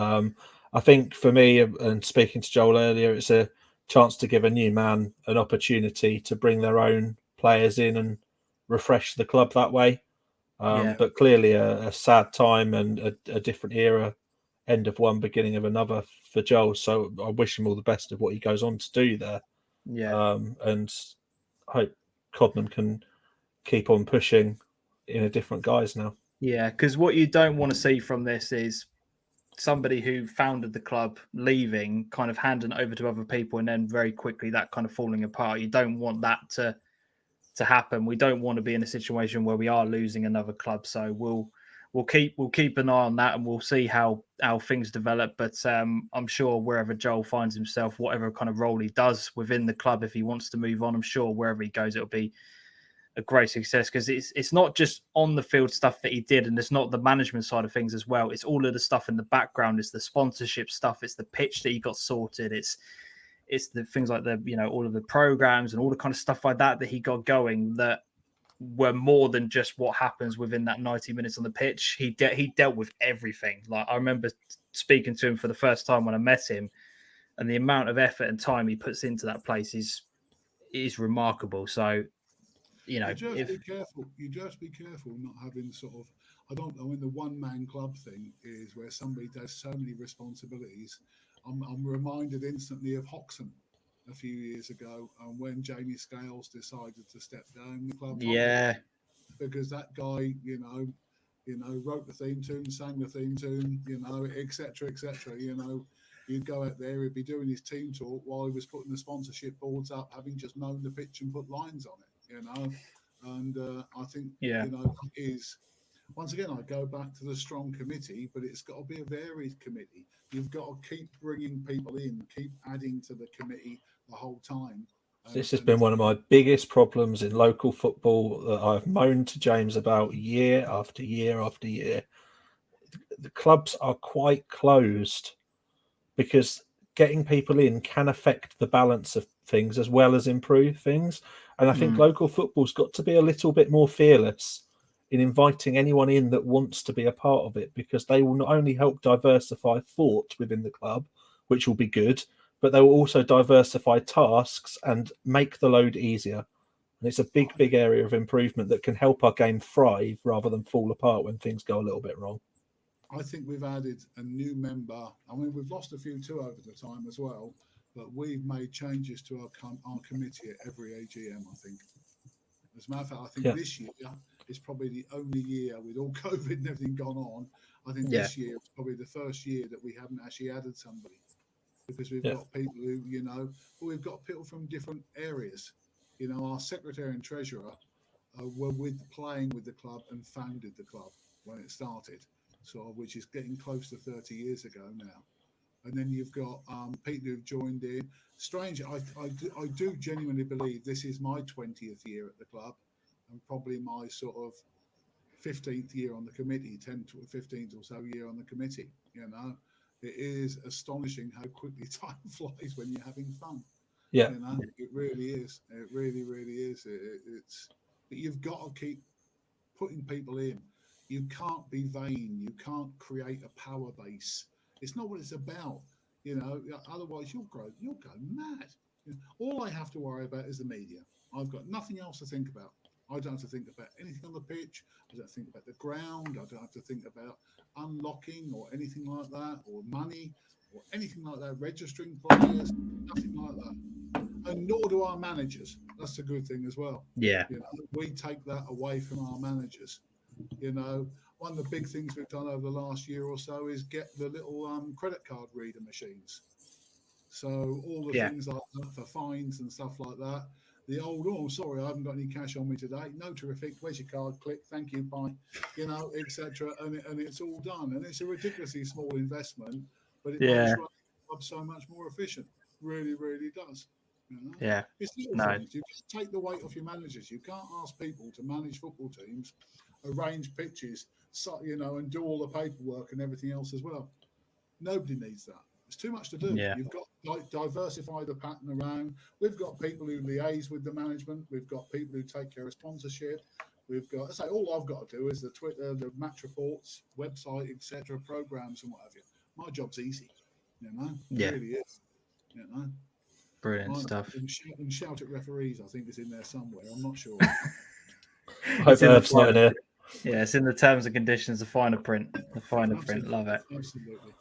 I think for me, and speaking to Joel earlier, it's a chance to give a new man an opportunity to bring their own players in and refresh the club that way. But clearly a sad time and a different era, end of one, beginning of another for Joel. So I wish him all the best of what he goes on to do there. And I hope Codnam can keep on pushing in a different guise now. Yeah, because what you don't want to see from this is somebody who founded the club leaving, kind of handing it over to other people, and then very quickly that kind of falling apart. You don't want that to happen. We don't want to be in a situation where we are losing another club. So we'll keep an eye on that, and we'll see how things develop. But I'm sure wherever Joel finds himself, whatever kind of role he does within the club, if he wants to move on, I'm sure wherever he goes, it'll be a great success, because it's not just on the field stuff that he did, and it's not the management side of things as well. It's all of the stuff in the background. It's the sponsorship stuff. It's the pitch that he got sorted. It's the things like all of the programs and all the kind of stuff like that he got going, that were more than just what happens within that 90 minutes on the pitch. He dealt with everything. Like, I remember speaking to him for the first time when I met him, and the amount of effort and time he puts into that place is remarkable. So, be careful. You just be careful not having sort of, I don't know, in the one-man club thing is where somebody does so many responsibilities. I'm reminded instantly of Hoxton a few years ago, and when Jamie Scales decided to step down the club. Because that guy, wrote the theme tune, sang the theme tune, etc., etc. He'd go out there, he'd be doing his team talk while he was putting the sponsorship boards up, having just mown the pitch and put lines on it, And I think, is, once again, I go back to the strong committee, but it's got to be a varied committee. You've got to keep bringing people in, keep adding to the committee the whole time. This has been one of my biggest problems in local football that I've moaned to James about year after year after year. The clubs are quite closed because getting people in can affect the balance of things as well as improve things. And I think local football's got to be a little bit more fearless in inviting anyone in that wants to be a part of it, because they will not only help diversify thought within the club, which will be good, but they will also diversify tasks and make the load easier. And it's a big, big area of improvement that can help our game thrive rather than fall apart when things go a little bit wrong. I think we've added a new member. I mean, we've lost a few too over the time as well, but we've made changes to our committee at every AGM, I think. As a matter of fact, I think this year is probably the only year, with all COVID and everything gone on, I think this year is probably the first year that we haven't actually added somebody, because we've got people who, we've got people from different areas. Our secretary and treasurer were playing with the club and founded the club when it started, which is getting close to 30 years ago now. And then you've got people who've joined in. Strange, I do genuinely believe this is my 20th year at the club, and probably my sort of 15th year on the committee, 10th to 15th or so year on the committee. It is astonishing how quickly time flies when you're having fun. Yeah, it really is. It really, really is. But you've got to keep putting people in. You can't be vain. You can't create a power base. It's not what it's about. Otherwise you'll go mad. All I have to worry about is the media. I've got nothing else to think about. I don't have to think about anything on the pitch. I don't think about the ground. I don't have to think about unlocking or anything like that, or money or anything like that, registering players, nothing like that. And nor do our managers. That's a good thing as well. Yeah. We take that away from our managers. One of the big things we've done over the last year or so is get the little credit card reader machines. So all the things like that for fines and stuff like that. The old, sorry, I haven't got any cash on me today. No, terrific. Where's your card? Click. Thank you. Bye. Etc. And it's all done. And it's a ridiculously small investment, but it makes the club so much more efficient. Really, really does. Yeah. It's little things. You just take the weight off your managers. You can't ask people to manage football teams, arrange pitches, and do all the paperwork and everything else as well. Nobody needs that. It's too much to do. Yeah. You've got to diversify the pattern around. We've got people who liaise with the management. We've got people who take care of sponsorship. We've got, all I've got to do is the Twitter, the match reports, website, etc., programs and what have you. My job's easy. It really is. Brilliant stuff. And shout at referees, I think, is in there somewhere. I'm not sure. I hope that's not in there. Yeah, it's in the terms and conditions, the finer print. Love it. Absolutely.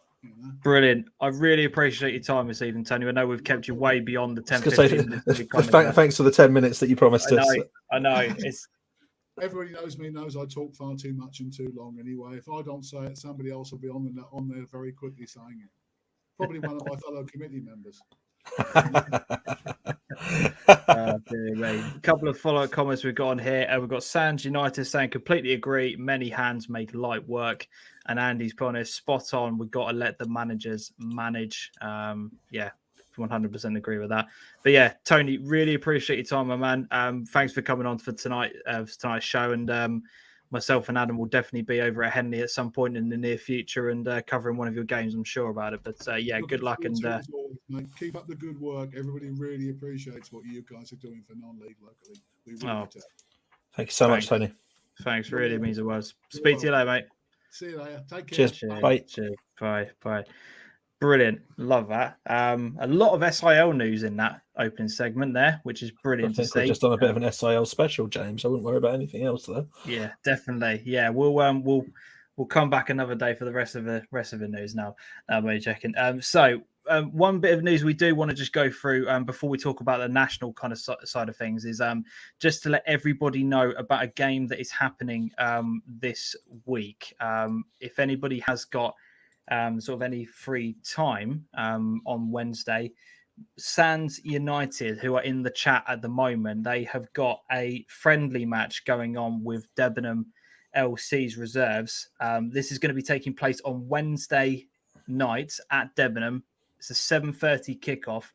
Brilliant. I really appreciate your time this evening, Tony. I know we've kept you way beyond the 10-15 minutes. Thanks for the 10 minutes that you promised us. I know. Everybody knows I talk far too much and too long anyway. If I don't say it, somebody else will be on there very quickly saying it. Probably one of my fellow committee members. A couple of follow-up comments we've got on here. We've got Sands United saying completely agree, many hands make light work, and Andy's put on it spot on. We've got to let the managers manage. 100% agree with that. But yeah, Tony, really appreciate your time, my man. Thanks for coming on for tonight's show, and myself and Adam will definitely be over at Henley at some point in the near future and covering one of your games. I'm sure about it. But good luck and keep up the good work. Everybody really appreciates what you guys are doing for non-league locally. We really do. Thank you so much, Tony. Thanks. Really means it was. Speak to you later, mate. See you later. Take care. Cheers. Bye. Cheers. Bye. Brilliant. Love that. A lot of SIL news in that opening segment there, which is brilliant to see. We've just done a bit of an SIL special, James. I wouldn't worry about anything else, though. Yeah, definitely. Yeah, we'll come back another day for the rest of the news now. We're checking. One bit of news we do want to just go through before we talk about the national kind of side of things is just to let everybody know about a game that is happening this week. If anybody has got sort of any free time on Wednesday, Sands United, who are in the chat at the moment, they have got a friendly match going on with Debenham LC's reserves. This is going to be taking place on Wednesday night at Debenham. It's a 7:30 kickoff.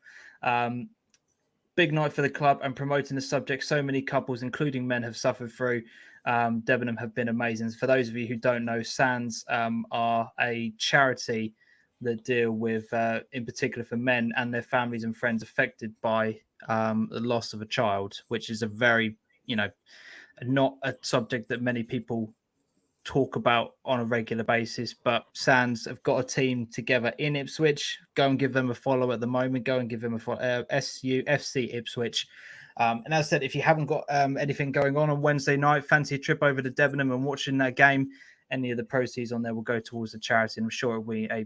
Big night for the club and promoting the subject. So many couples, including men, have suffered through. Debenham have been amazing. For those of you who don't know, Sands are a charity that deal with, in particular for men and their families and friends affected by the loss of a child, which is a very, not a subject that many people talk about on a regular basis. But Sands have got a team together in Ipswich. Go and give them a follow at the moment. Go and give them a follow. SUFC Ipswich. And as I said, if you haven't got anything going on Wednesday night, fancy a trip over to Debenham and watching that game, any of the proceeds on there will go towards the charity. And I'm sure it will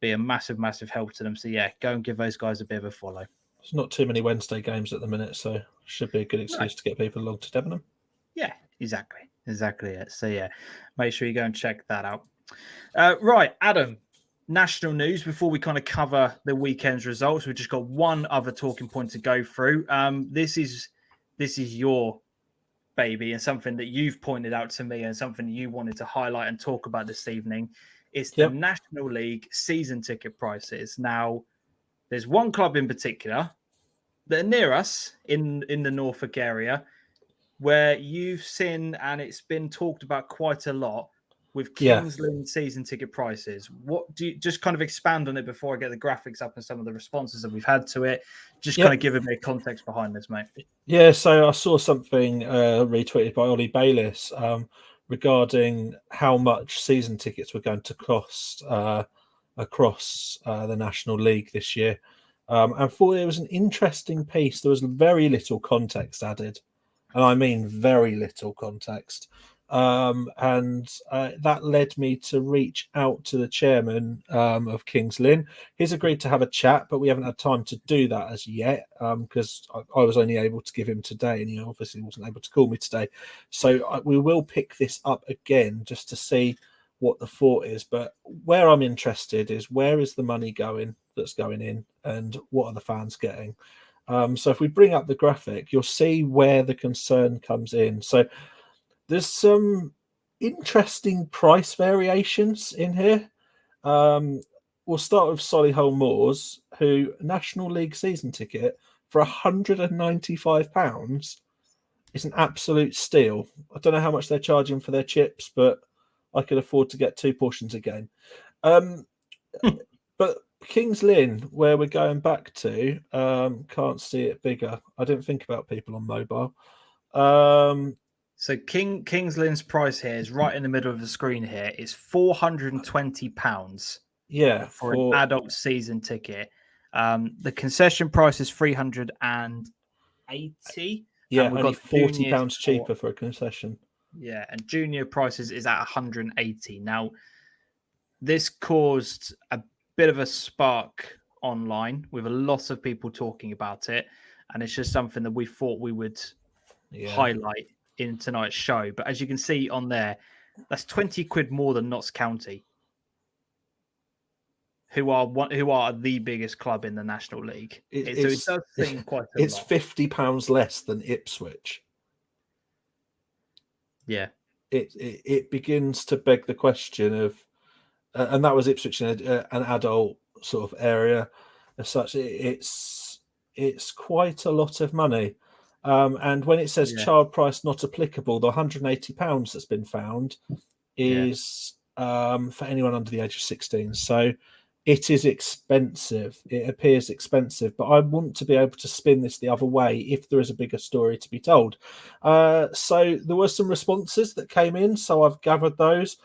be a massive, massive help to them. So yeah, go and give those guys a bit of a follow. There's not too many Wednesday games at the minute, so should be a good excuse to get people along to Debenham. Yeah, exactly it. So yeah, make sure you go and check that out. Right, Adam, national news before we kind of cover the weekend's results. We've just got one other talking point to go through. This is your baby and something that you've pointed out to me and something you wanted to highlight and talk about this evening. It's the National League season ticket prices. Now, there's one club in particular that are near us in the Norfolk area where you've seen, and it's been talked about quite a lot, with Kings Lynn season ticket prices. What do you just kind of expand on it before I get the graphics up and some of the responses that we've had to it? Just kind of give a bit of context behind this, mate. Yeah, so I saw something retweeted by Ollie Bayliss regarding how much season tickets were going to cost across the National League this year. And thought it was an interesting piece. There was very little context added, and I mean very little context. And that led me to reach out to the chairman of Kings Lynn. He's agreed to have a chat, but we haven't had time to do that as yet because I was only able to give him today, and he obviously wasn't able to call me today. So we will pick this up again just to see what the thought is. But where I'm interested is where is the money going that's going in, and what are the fans getting? So if we bring up the graphic, you'll see where the concern comes in. So there's some interesting price variations in here. We'll start with Solihull Moors, who National League season ticket for £195 is an absolute steal. I don't know how much they're charging for their chips, but I could afford to get 2 portions a game. But Kings Lynn, where we're going back to, can't see it bigger. I didn't think about people on mobile. So Kings Lynn's price here is right in the middle of the screen here. It's £420. Yeah, for an adult season ticket. The concession price is £380. Yeah, and we've only got £40 cheaper for a concession. Yeah, and junior prices is at 180. Now, this caused a bit of a spark online with a lot of people talking about it, and it's just something that we thought we would highlight in tonight's show. But as you can see on there, that's 20 quid more than Notts County, who are the biggest club in the National League. So it does seem quite a lot. It's £50 less than Ipswich. Yeah. It begins to beg the question of, and that was Ipswich in an adult sort of area as such. It's quite a lot of money. And when it says child price not applicable, the £180 that's been found is for anyone under the age of 16. So it is expensive. It appears expensive, but I want to be able to spin this the other way if there is a bigger story to be told. So there were some responses that came in, so I've gathered those.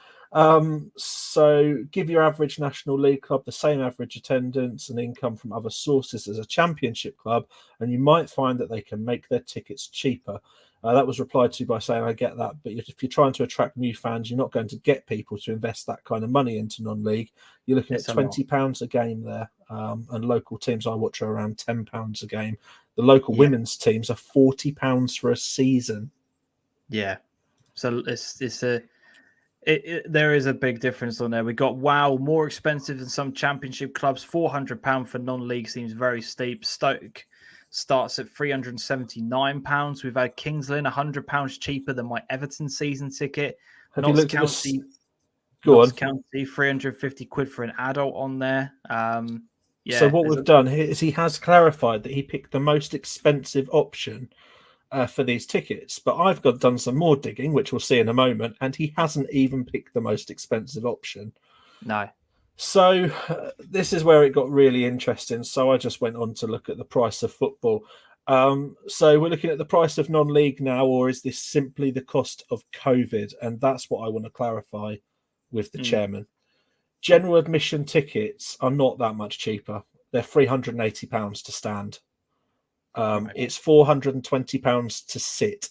So give your average National League club the same average attendance and income from other sources as a Championship club, and you might find that they can make their tickets cheaper. That was replied to by saying, I get that, but if you're trying to attract new fans, you're not going to get people to invest that kind of money into non-league. You're looking at £20 a game there, and local teams I watch are around £10 a game. The local women's teams are £40 for a season. Yeah, so there is a big difference on there. We got WoW more expensive than some Championship clubs. £400 for non-league seems very steep. Stoke starts at £379. We've had Kings Lynn £100 cheaper than my Everton season ticket. Have you looked at this? Go County, 350 quid for an adult on there. So what we've done is he has clarified that he picked the most expensive option for these tickets, but I've done some more digging, which we'll see in a moment, and he hasn't even picked the most expensive option. No. So this is where it got really interesting. So I just went on to look at the price of football. So we're looking at the price of non-league now, or is this simply the cost of COVID? And that's what I want to clarify with the chairman. General admission tickets are not that much cheaper. They're £380 to stand. It's £420 to sit.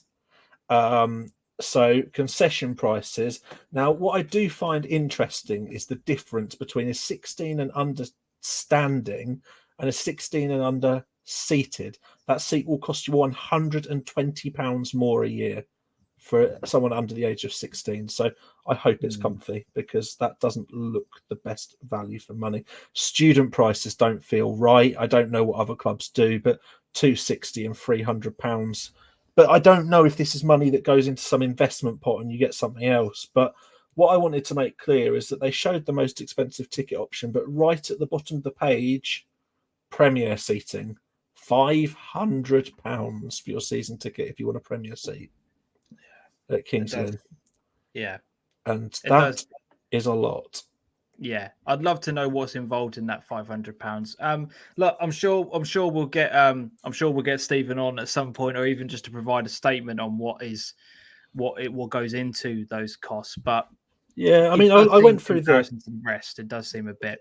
So concession prices. Now, what I do find interesting is the difference between a 16 and under standing and a 16 and under seated. That seat will cost you £120 more a year for someone under the age of 16. So I hope it's comfy, because that doesn't look the best value for money. Student prices don't feel right. I don't know what other clubs do, but £260 and £300. But I don't know if this is money that goes into some investment pot and you get something else. But what I wanted to make clear is that they showed the most expensive ticket option, but right at the bottom of the page, Premier seating, £500 for your season ticket if you want a Premier seat at Kings Lynn. Yeah. And that is a lot. Yeah, I'd love to know what's involved in that £500. Look, I'm sure we'll get Stephen on at some point, or even just to provide a statement on what goes into those costs. But Yeah, I It mean, does I seem, went in through comparison to the rest, it does seem a bit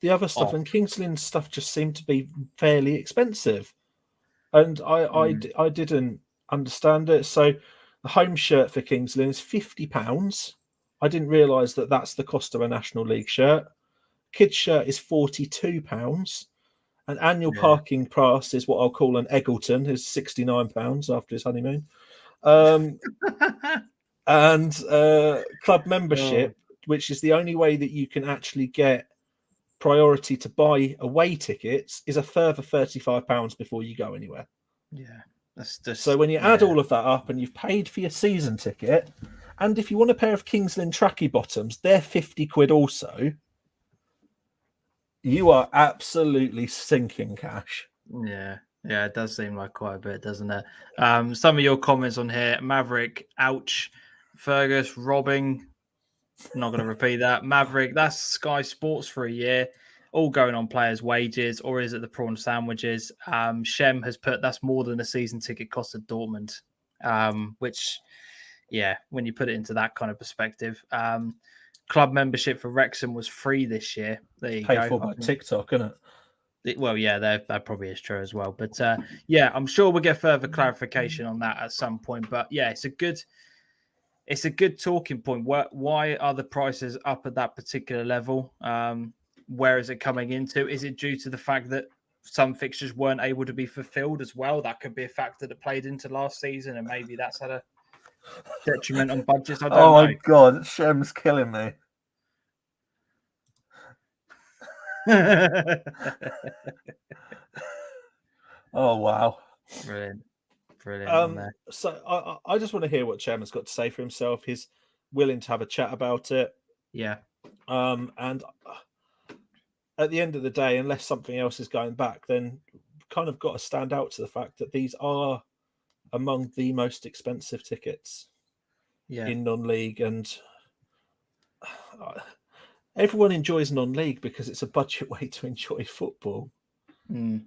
the other stuff, off. and Kings Lynn stuff just seemed to be fairly expensive, and I didn't understand it. So the home shirt for Kings Lynn is £50. I didn't realise that that's the cost of a National League shirt. Kids shirt is £42. An annual Yeah. parking pass is what I'll call an Eggleton, is £69 after his honeymoon. Um, and club Oh, membership, which is the only way that you can actually get priority to buy away tickets, is a further £35 before you go anywhere. yeah. That's So just, when you add yeah. all of that up and you've paid for your season ticket, and if you want a pair of Kings Lynn tracky bottoms, they're £50 also. You are absolutely sinking cash. Yeah, yeah, it does seem like quite a bit, doesn't it? Some of your comments on here, Maverick, ouch, Fergus, robbing. Not going to repeat that. Maverick, that's Sky Sports for a year, all going on players' wages, or is it the prawn sandwiches? Shem has put that's more than a season ticket cost at Dortmund, which, yeah, when you put it into that kind of perspective, club membership for Wrexham was free this year. There you Paid go. for by TikTok, isn't it? Well, yeah, that probably is true as well. But yeah, I'm sure we'll get further clarification on that at some point. But yeah, it's a good talking point. Why are the prices up at that particular level? Where is it coming into? Is it due to the fact that some fixtures weren't able to be fulfilled as well? That could be a factor that played into last season, and maybe that's had a detriment on budgets. I don't Oh know. my god, Shem's killing me. Oh wow. Brilliant, brilliant on there. So I just want to hear what Chairman's got to say for himself. He's willing to have a chat about it. Yeah, And at the end of the day, unless something else is going back, then kind of got to stand out to the fact that these are among the most expensive tickets yeah. in non-league, and everyone enjoys non-league because it's a budget way to enjoy football. Mm.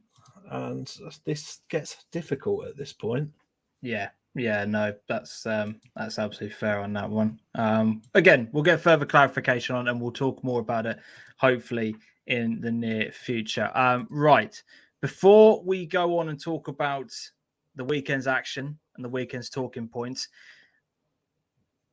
And this gets difficult at this point. Yeah, no, that's absolutely fair on that one. Again, we'll get further clarification on it and we'll talk more about it hopefully in the near future. Right, before we go on and talk about the weekend's action and the weekend's talking points,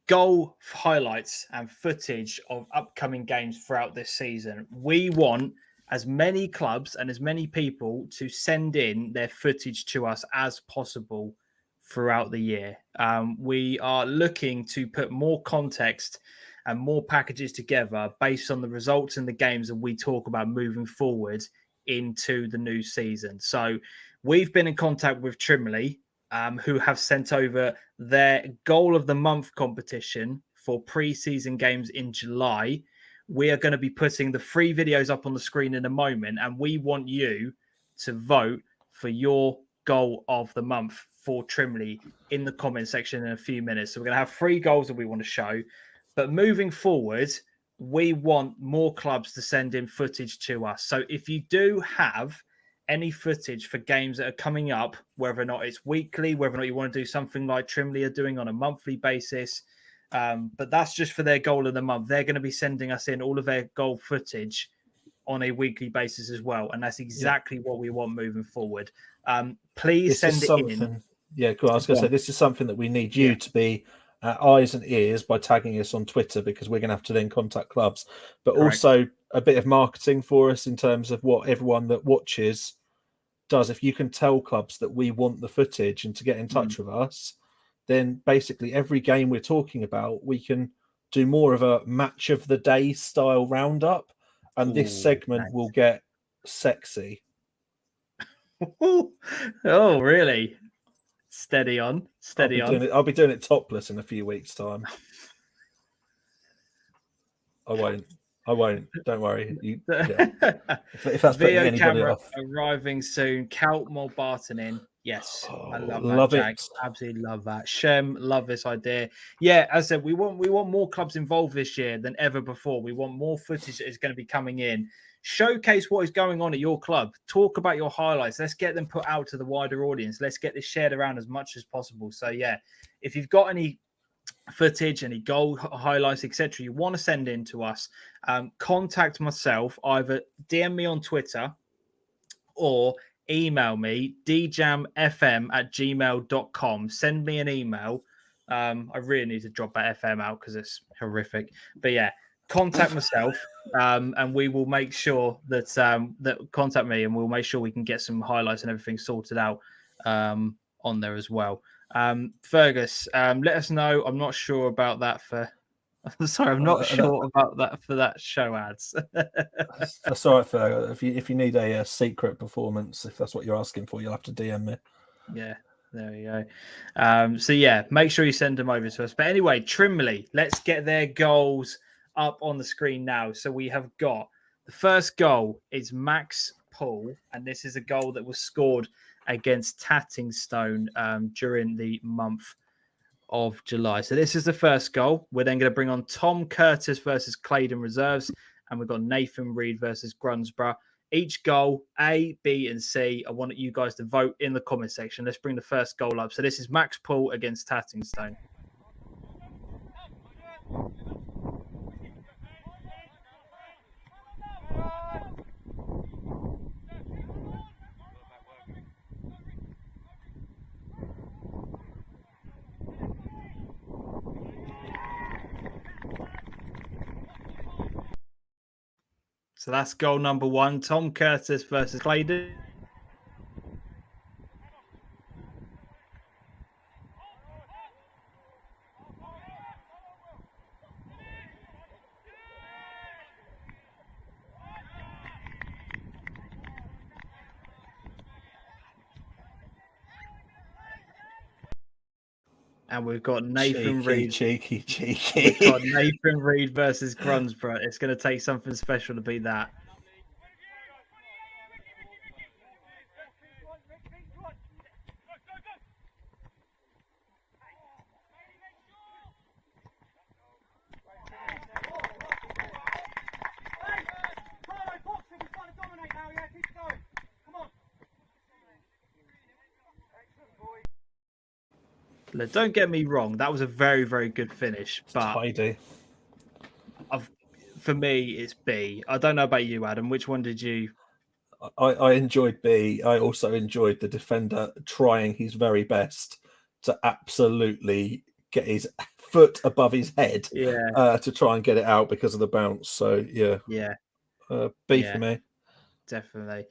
goal highlights and footage of upcoming games throughout this season. We want as many clubs and as many people to send in their footage to us as possible throughout the year. We are looking to put more context and more packages together based on the results in the games that we talk about moving forward into the new season. So we've been in contact with Trimley, who have sent over their goal of the month competition for pre-season games in July. We are going to be putting the 3 videos up on the screen in a moment, and we want you to vote for your goal of the month for Trimley in the comment section in a few minutes. So we're going to have 3 goals that we want to show. But moving forward, we want more clubs to send in footage to us. So if you do have any footage for games that are coming up, whether or not it's weekly, whether or not you want to do something like Trimley are doing on a monthly basis, but that's just for their goal of the month. They're going to be sending us in all of their goal footage on a weekly basis as well, and that's exactly what we want moving forward. Please send it in. Yeah, cool. I was going to say, this is something that we need you to be eyes and ears by tagging us on Twitter, because we're going to have to then contact clubs, but Correct. also a bit of marketing for us in terms of what everyone that watches does. If you can tell clubs that we want the footage and to get in touch with us, then basically every game we're talking about, we can do more of a match of the day style roundup, and this segment will get sexy. Oh, really? Steady on. I'll be doing it topless in a few weeks' time. I won't. Don't worry. If that's putting Video anybody camera off. arriving soon. Count Barton in. Yes, I love that, Love Jack. it. Absolutely love that. Shem, love this idea. Yeah, as I said, we want more clubs involved this year than ever before. We want more footage that is going to be coming in. Showcase what is going on at your club. Talk about your highlights. Let's get them put out to the wider audience. Let's get this shared around as much as possible. So yeah, if you've got any footage, any goal highlights, etc., you want to send in to us, contact myself. Either DM me on Twitter or email me djamfm@gmail.com. Send me an email. I really need to drop that FM out because it's horrific. But yeah, contact myself, and we will make sure that that contact me, and we'll make sure we can get some highlights and everything sorted out on there as well. Fergus, let us know. I'm not sure about that for. Sorry, I'm not sure about that for that show ads. That's all right, Fergus. If you need a secret performance, if that's what you're asking for, you'll have to DM me. Yeah, there you go. So yeah, make sure you send them over to us. But anyway, Trimley, let's get their goals up on the screen now. So we have got the first goal is Max Paul, and this is a goal that was scored against Tattingstone during the month of July. So this is the first goal. We're then going to bring on Tom Curtis versus Claydon Reserves, and we've got Nathan Reed versus Grunsborough. Each goal, A, B, and C. I want you guys to vote in the comment section. Let's bring the first goal up. So this is Max Paul against Tattingstone. So that's goal number one. Tom Curtis versus Claydon. And we've got Nathan Reed. Cheeky. We've got Nathan Reed versus Grunsborough. It's going to take something special to beat that. Don't get me wrong, that was a very, very good finish. But tidy. For me, it's B. I don't know about you, Adam. Which one did you? I enjoyed B. I also enjoyed the defender trying his very best to absolutely get his foot above his head to try and get it out because of the bounce. So B for me. Definitely.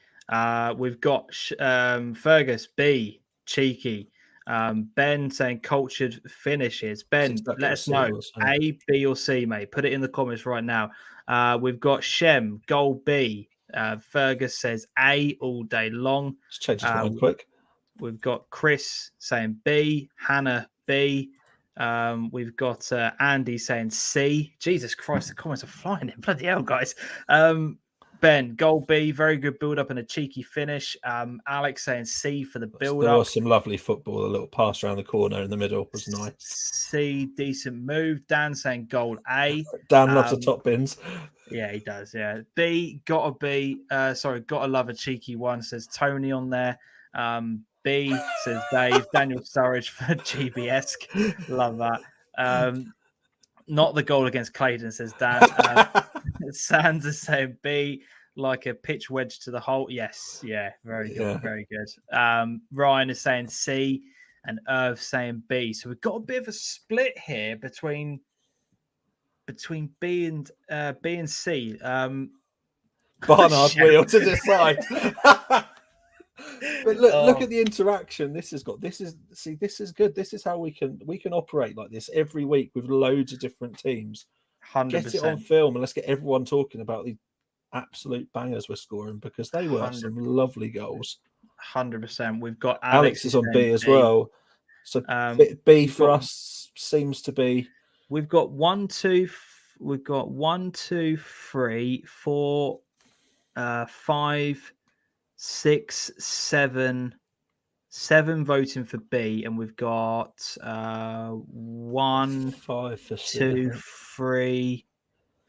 We've got Fergus, B, cheeky. Ben saying cultured finishes. Ben, let us know. A, B, or C, mate. Put it in the comments right now. We've got Shem, goal B. Fergus says A all day long. Let's change his mind quick. We've got Chris saying B, Hannah B. We've got Andy saying C. Jesus Christ, the comments are flying in. Bloody hell, guys. Ben, goal B, very good build up and a cheeky finish. Alex saying C for the build up. There was some lovely football. A little pass around the corner in the middle was nice. C, decent move. Dan saying goal A. Dan loves the top bins. Yeah, he does. Yeah. B, gotta be. Gotta love a cheeky one. Says Tony on there. B says Dave. Daniel Sturridge for GBS. Love that. Not the goal against Claydon, says Dan. Sands is saying B, like a pitch wedge to the hole. Yes, yeah, very good, very good. Ryan is saying C, and Irv saying B. So we've got a bit of a split here between B and C. Barnard wheel to decide. But look at the interaction. This is good. This is how we can operate like this every week with loads of different teams. 100%. Get it on film and let's get everyone talking about the absolute bangers we're scoring because they were some lovely goals. 100%. We've got Alex is on B as well. So B for us seems to be. We've got 1, 2, 3, 4, 5, 6, 7 voting for B, and we've got 1, 5 for C, 2, 3,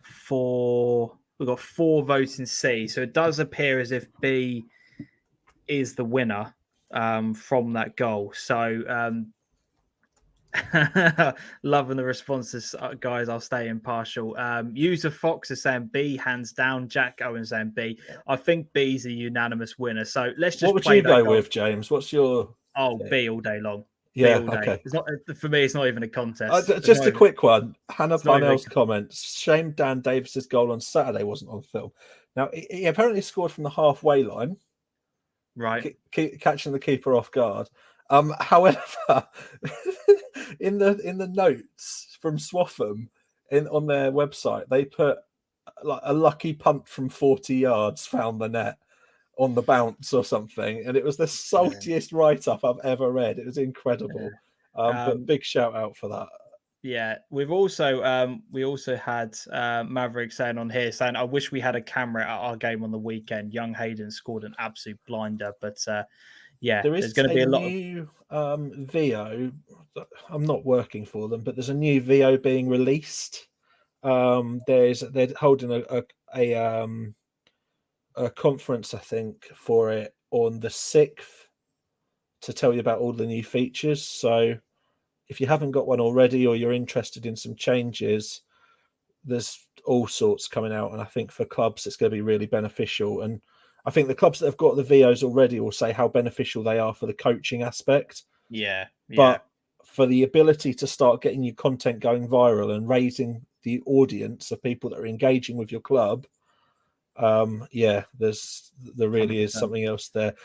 4. We've got 4 voting C. So it does appear as if B is the winner from that goal. So Loving the responses, guys. I'll stay impartial. User Fox is saying B, hands down. Jack Owen saying B. I think B's a unanimous winner. So let's just What would play you that go goal. with, James? What's your thing? B all day long. Yeah, B all day. okay. It's not for me. It's not even a contest. Just a quick one. Hannah it's not even Parnell's comments. Shame Dan Davis's goal on Saturday wasn't on film. Now he apparently scored from the halfway line, right. Catching the keeper off guard. However, in the notes from Swaffham on their website, they put like a lucky punt from 40 yards found the net on the bounce or something, and it was the saltiest write-up I've ever read. It was incredible. But big shout out for that. Yeah, we've also we also had Maverick saying on here saying, I wish we had a camera at our game on the weekend. Young Hayden scored an absolute blinder, but yeah, there's going to be a lot new VO. I'm not working for them, but there's a new VO being released. They're holding a conference, I think, for it on the 6th to tell you about all the new features. So if you haven't got one already or you're interested in some changes, there's all sorts coming out. And I think for clubs, it's going to be really beneficial. And I think the clubs that have got the VOs already will say how beneficial they are for the coaching aspect. Yeah. But for the ability to start getting your content going viral and raising the audience of people that are engaging with your club, there really 100%. Is something else there.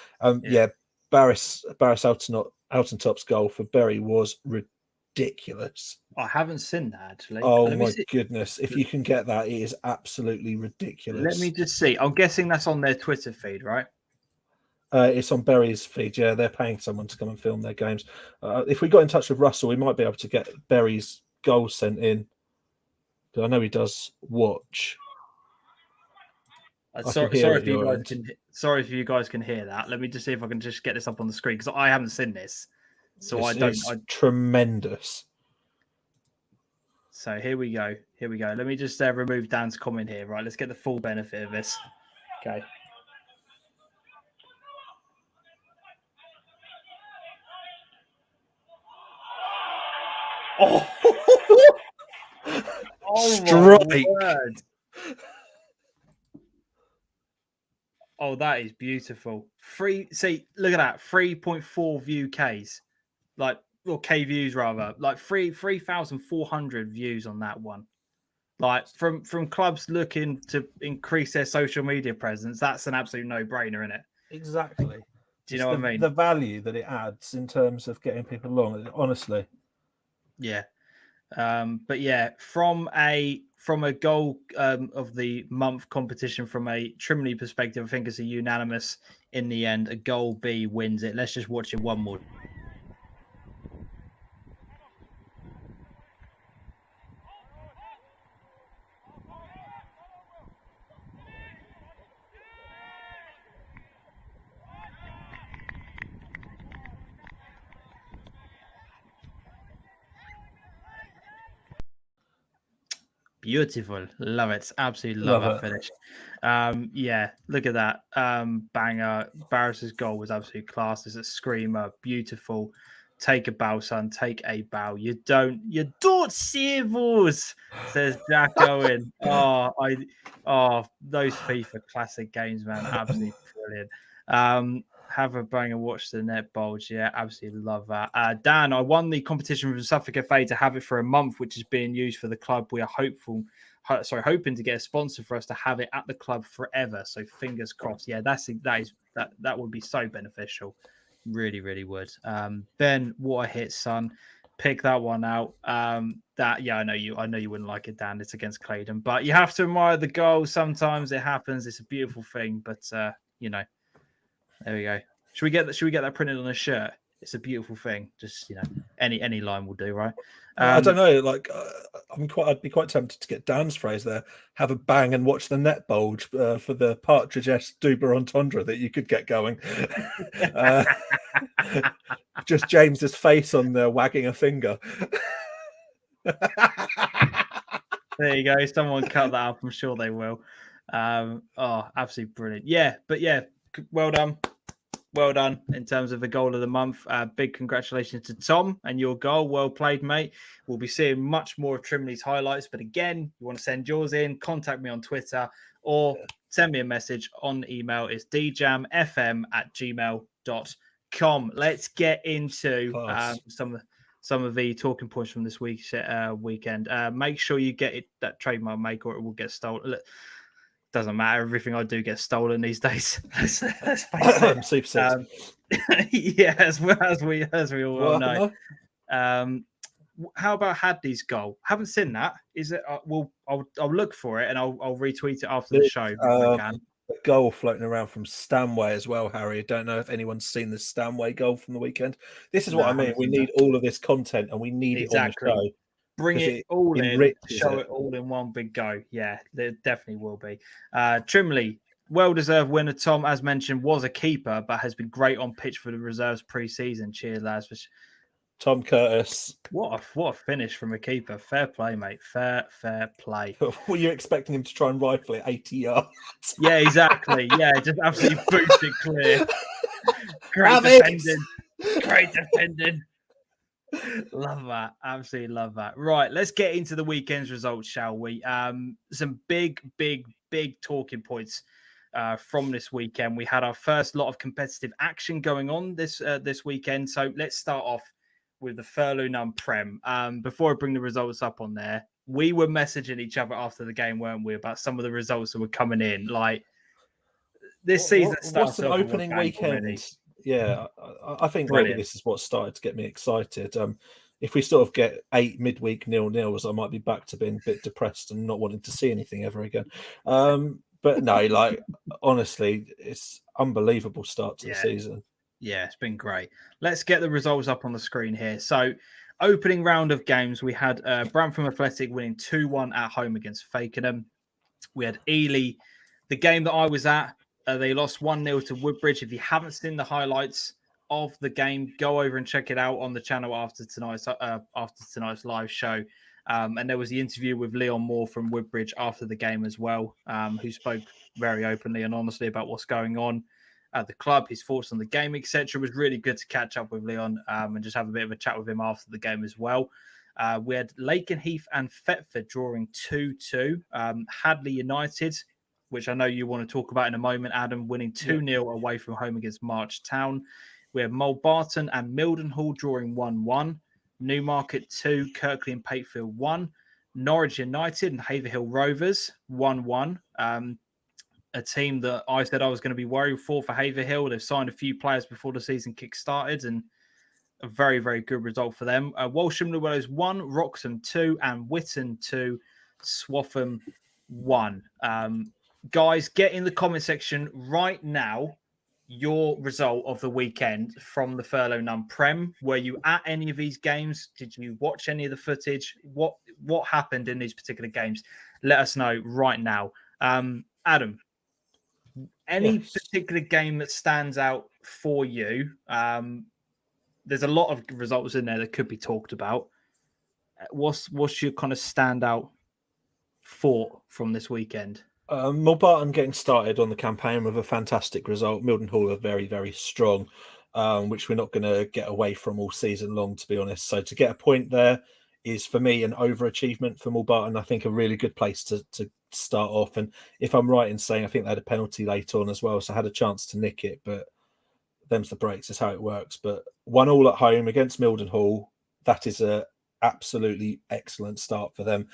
Barris Altentop's goal for Bury was ridiculous. I haven't seen that actually. Oh my goodness! If you can get that, it is absolutely ridiculous. Let me just see. I'm guessing that's on their Twitter feed, right? It's on Bury's feed. Yeah, they're paying someone to come and film their games. If we got in touch with Russell, we might be able to get Bury's goal sent in. Because I know he does watch. Sorry if you guys can hear that. Let me just see if I can just get this up on the screen because I haven't seen this, so it's tremendous. So here we go. Let me just remove Dan's comment here. Right, let's get the full benefit of this. Okay. Oh, strike! Oh, that is beautiful. Look at that. 3.4 view Ks. Or K views rather. Like 3,400 views on that one. Like from clubs looking to increase their social media presence, that's an absolute no-brainer, isn't it? Exactly. Do you know what I mean? The value that it adds in terms of getting people along, honestly. Yeah. But yeah, from a goal of the month competition, from a Trimley perspective, I think it's a unanimous in the end. A goal B wins it. Let's just watch it one more. Beautiful. Love it. Absolutely love that finish. Yeah, look at that. Banger. Barris's goal was absolutely class. It's a screamer. Beautiful. Take a bow, son. Take a bow. You don't save us, says Jack Owen. Those FIFA classic games, man. Absolutely brilliant. Have a bang and watch the net bulge. Yeah, absolutely love that. Dan, I won the competition from Suffolk FA to have it for a month, which is being used for the club. We are hoping to get a sponsor for us to have it at the club forever. So fingers crossed. Yeah, that would be so beneficial. Really, really would. Ben, what a hit, son. Pick that one out. I know you wouldn't like it, Dan. It's against Claydon, but you have to admire the goal. Sometimes it happens. It's a beautiful thing, but there we go. Should we get that printed on a shirt? It's a beautiful thing. Just any line will do, right? I don't know. Like I'd be quite tempted to get Dan's phrase there. Have a bang and watch the net bulge for the Partridge-esque double entendre that you could get going. Just James's face on there wagging a finger. There you go. Someone cut that up. I'm sure they will. Absolutely brilliant. Yeah, but yeah, well done. well done in terms of the goal of the month. Big congratulations to Tom and your goal. Well played, mate. We'll be seeing much more of Trimley's highlights. But again, you want to send yours in, contact me on Twitter or send me a message on email. It's djamfm@gmail.com. Let's get into some of the talking points from this week's weekend. Make sure you get that trademark, make, or it will get stolen. Look, doesn't matter. Everything I do gets stolen these days. Let's face it. Super six. Yeah, as we all well know. There? How about Hadley's goal? Haven't seen that. Is it? I'll look for it and I'll retweet it after the show if I can. A goal floating around from Stanway as well, Harry. I don't know if anyone's seen the Stanway goal from the weekend. This is what I mean. We need all of this content and we need it on the show. Bring it all in, show it all in one big go. Yeah, there definitely will be. Trimley, well-deserved winner, Tom, as mentioned, was a keeper, but has been great on pitch for the reserves pre-season. Cheers, lads. Tom Curtis. What a finish from a keeper. Fair play, mate. Fair play. Were you expecting him to try and rifle it 80 yards? Yeah, exactly. Yeah, just absolutely boost it clear. Great defending. Love that. Absolutely love that. Right, let's get into the weekend's results, shall we? Some big talking points from this weekend. We had our first lot of competitive action going on this weekend. So let's start off with the Furlough None Prem. Before I bring the results up on there, we were messaging each other after the game, weren't we, about some of the results that were coming in. Like this season starts what's an opening weekend already. Yeah, I think maybe this is what started to get me excited. If we sort of get 8 midweek 0-0s, I might be back to being a bit depressed and not wanting to see anything ever again. But no, like honestly, it's unbelievable start to the season. Yeah, it's been great. Let's get the results up on the screen here. So, opening round of games, we had Brantham Athletic winning 2-1 at home against Fakenham. We had Ely, the game that I was at. They lost 1-0 to Woodbridge. If you haven't seen the highlights of the game, go over and check it out on the channel after tonight's live show. And there was the interview with Leon Moore from Woodbridge after the game as well, who spoke very openly and honestly about what's going on at the club, his thoughts on the game, etc. It was really good to catch up with Leon and just have a bit of a chat with him after the game as well. We had Lakenheath and Thetford drawing 2-2. Hadley United, which I know you want to talk about in a moment, Adam, winning 2-0 away from home against March Town. We have Mulbarton and Mildenhall drawing 1-1. Newmarket 2, Kirkley and Patefield 1. Norwich United and Haverhill Rovers 1-1. A team that I said I was going to be worried for Haverhill. They've signed a few players before the season kick-started and a very, very good result for them. Walsham Llewellows 1, Wroxham 2, and Witton 2, Swaffham 1. Guys, get in the comment section right now your result of the weekend from the Furlough None Prem. Were you at any of these games? Did you watch any of the footage? What happened in these particular games? Let us know right now. Adam, any particular game that stands out for you? There's a lot of results in there that could be talked about. What's your kind of standout thought from this weekend? Mulbarton getting started on the campaign with a fantastic result. Mildenhall are very, very strong, which we're not going to get away from all season long, to be honest. So to get a point there is, for me, an overachievement for Mulbarton. I think a really good place to start off. And if I'm right in saying, I think they had a penalty late on as well, so I had a chance to nick it, but them's the breaks. That's how it works. But 1-1 at home against Mildenhall, that is a absolutely excellent start for them.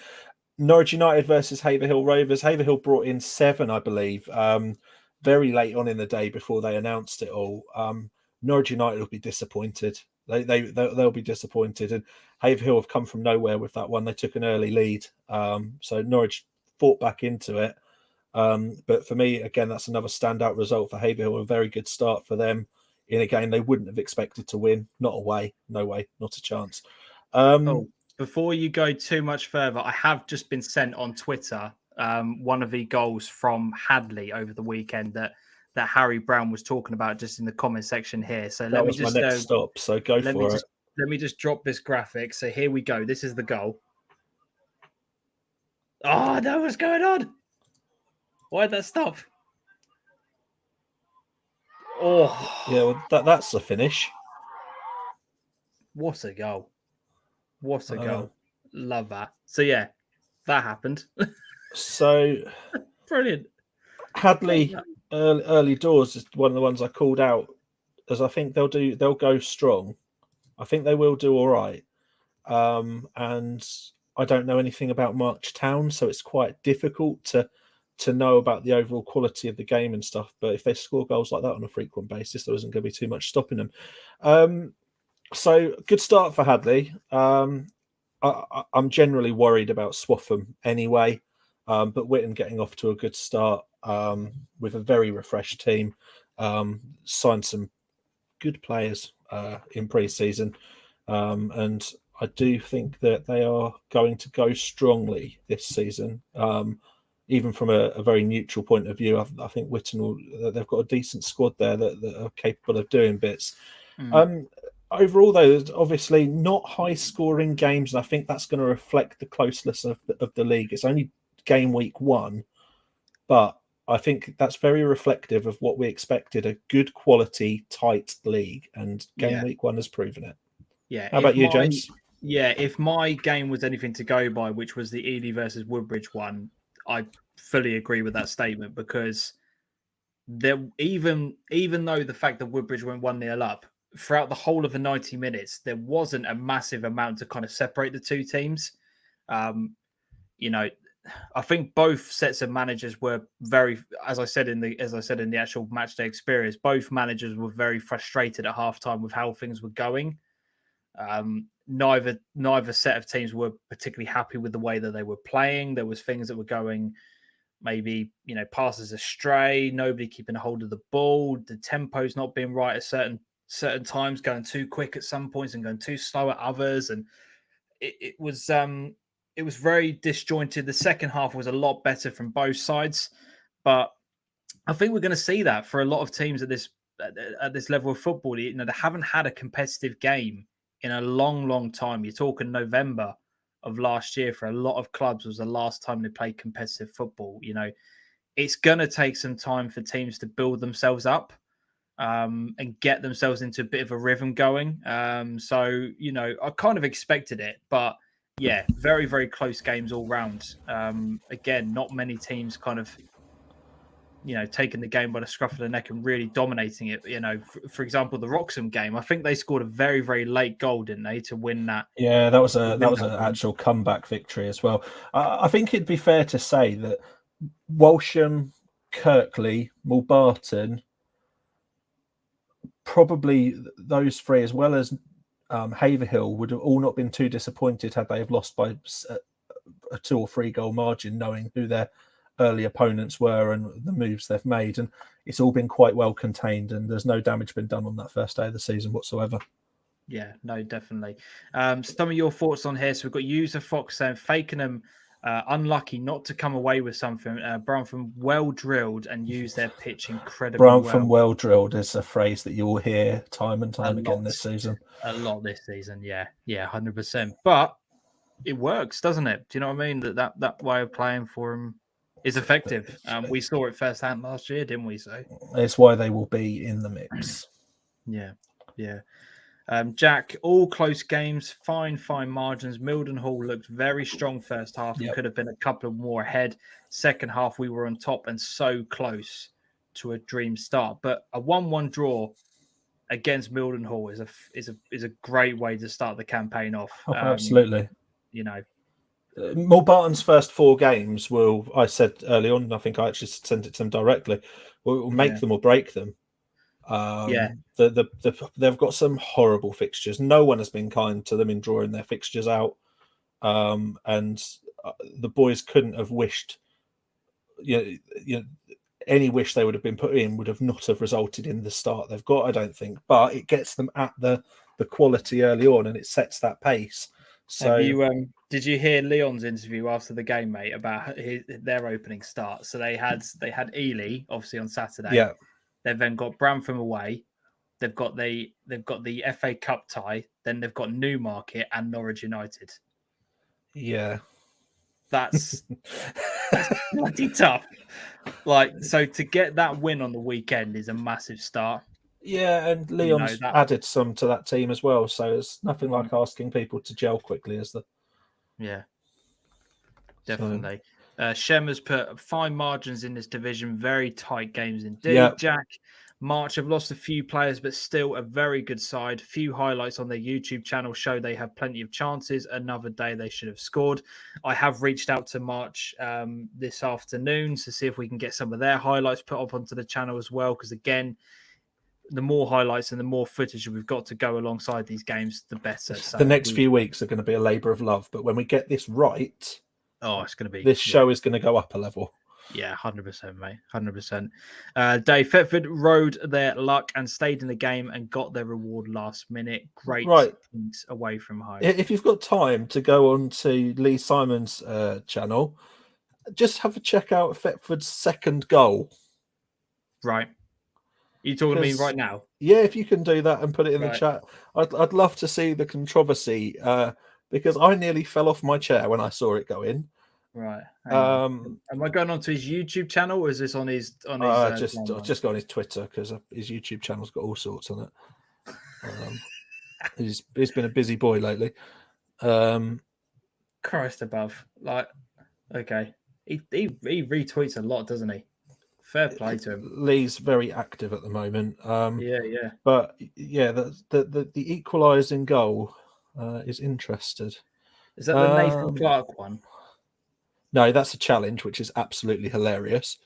Norwich United versus Haverhill Rovers. Haverhill brought in 7, I believe, very late on in the day before they announced it all. Norwich United will be disappointed. They'll be disappointed. And Haverhill have come from nowhere with that one. They took an early lead. So Norwich fought back into it. But for me, again, that's another standout result for Haverhill. A very good start for them in a game they wouldn't have expected to win. Not away. No way. Not a chance. Before you go too much further, I have just been sent on Twitter one of the goals from Hadley over the weekend that Harry Brown was talking about just in the comment section here. So that was my next stop. So go for it. Let me just drop this graphic. So here we go. This is the goal. Oh, no, what's going on? Why'd that stop? Yeah, well, that's the finish. What a goal. What a Uh, goal. Love that. So, yeah, that happened. So Brilliant. Hadley early doors is one of the ones I called out, as I think they'll go strong. I think they will do all right. And I don't know anything about March Town, so it's quite difficult to know about the overall quality of the game and stuff. But if they score goals like that on a frequent basis, there isn't going to be too much stopping them. So good start for Hadley. I'm generally worried about Swaffham anyway, but Witten getting off to a good start with a very refreshed team, signed some good players in pre-season, and I do think that they are going to go strongly this season. Even from a very neutral point of view, I think they've got a decent squad there that are capable of doing bits. Overall, though, there's obviously not high-scoring games, and I think that's going to reflect the closeness of the league. It's only game week 1, but I think that's very reflective of what we expected, a good quality, tight league, and game week 1 has proven it. Yeah. How about you, James? Yeah, if my game was anything to go by, which was the Ely versus Woodbridge one, I fully agree with that statement, because even though the fact that Woodbridge went 1-0 up, throughout the whole of the 90 minutes, there wasn't a massive amount to kind of separate the two teams. You know, I think both sets of managers were very, as I said in the actual match day experience, both managers were very frustrated at halftime with how things were going. Neither set of teams were particularly happy with the way that they were playing. There was things that were going, maybe, passes astray, nobody keeping a hold of the ball, the tempo's not being right at certain times, going too quick at some points and going too slow at others, and it was very disjointed. The second half was a lot better from both sides, but I think we're going to see that for a lot of teams at this level of football. They haven't had a competitive game in a long, long time. You're talking November of last year for a lot of clubs was the last time they played competitive football. It's going to take some time for teams to build themselves up and get themselves into a bit of a rhythm going. So, I kind of expected it, but yeah, very, very close games all round. Again, not many teams kind of, taking the game by the scruff of the neck and really dominating it. For example, the Wroxham game, I think they scored a very, very late goal, didn't they, to win that? Yeah, that was an actual comeback victory as well. I think it'd be fair to say that Walsham, Kirkley, Mulbarton, probably those three, as well as Haverhill, would have all not been too disappointed had they have lost by a 2 or 3 goal margin, knowing who their early opponents were and the moves they've made. And it's all been quite well contained, and there's no damage been done on that first day of the season whatsoever. Yeah, no, definitely. Some of your thoughts on here. So we've got User Fox saying Fakenham unlucky not to come away with something. Brownford well drilled and use their pitch incredibly well drilled is a phrase that you will hear time and time again this season. A lot this season, yeah, 100%. But it works, doesn't it? Do you know what I mean? That way of playing for them is effective. We saw it firsthand last year, didn't we? So it's why they will be in the mix. Yeah. Jack, all close games, fine margins. Mildenhall looked very strong first half and could have been a couple more ahead. Second half, we were on top and so close to a dream start. But a 1-1 draw against Mildenhall is a great way to start the campaign off. Oh, absolutely. Mulbarton's first 4 games will, I said early on, I think I actually sent it to them directly, will make them or break them. They've got some horrible fixtures. No one has been kind to them in drawing their fixtures out, and the boys couldn't have wished. Any wish they would have been put in would have not have resulted in the start they've got, I don't think. But it gets them at the quality early on, and it sets that pace. So, did you hear Leon's interview after the game, mate, about their opening start? So they had Ely obviously on Saturday. Yeah. They've then got Bramford away. They've got the FA Cup tie. Then they've got Newmarket and Norwich United. Yeah, that's bloody tough. So to get that win on the weekend is a massive start. Yeah, and Leon's that added some to that team as well. So it's nothing like asking people to gel quickly, is there? Yeah, So, definitely. Shem has put fine margins in this division, very tight games indeed. Yeah. Jack, March have lost a few players, but still a very good side. Few highlights on their YouTube channel show they have plenty of chances. Another day they should have scored. I have reached out to March this afternoon to see if we can get some of their highlights put up onto the channel as well. Because again, the more highlights and the more footage we've got to go alongside these games, the better. So the next few weeks are going to be a labour of love. But when we get this right, it's going to be this show is going to go up a level. Yeah, 100%, mate. 100%. Dave Thetford rode their luck and stayed in the game and got their reward last minute. Great points away from home. If you've got time to go on to Lee Simon's channel, just have a check out Thetford's second goal. Right. Are you talking to me right now? Yeah, if you can do that and put it in the chat. I'd love to see the controversy because I nearly fell off my chair when I saw it go in. Right. Am I going on to his YouTube channel, or is this on his? Just go on his Twitter because his YouTube channel's got all sorts on it. He's been a busy boy lately. Christ above, okay, he retweets a lot, doesn't he? Fair play to him. Lee's very active at the moment. Yeah. But yeah, the equalising goal is interested. Is that the Nathan Clark one? No, that's a challenge, which is absolutely hilarious.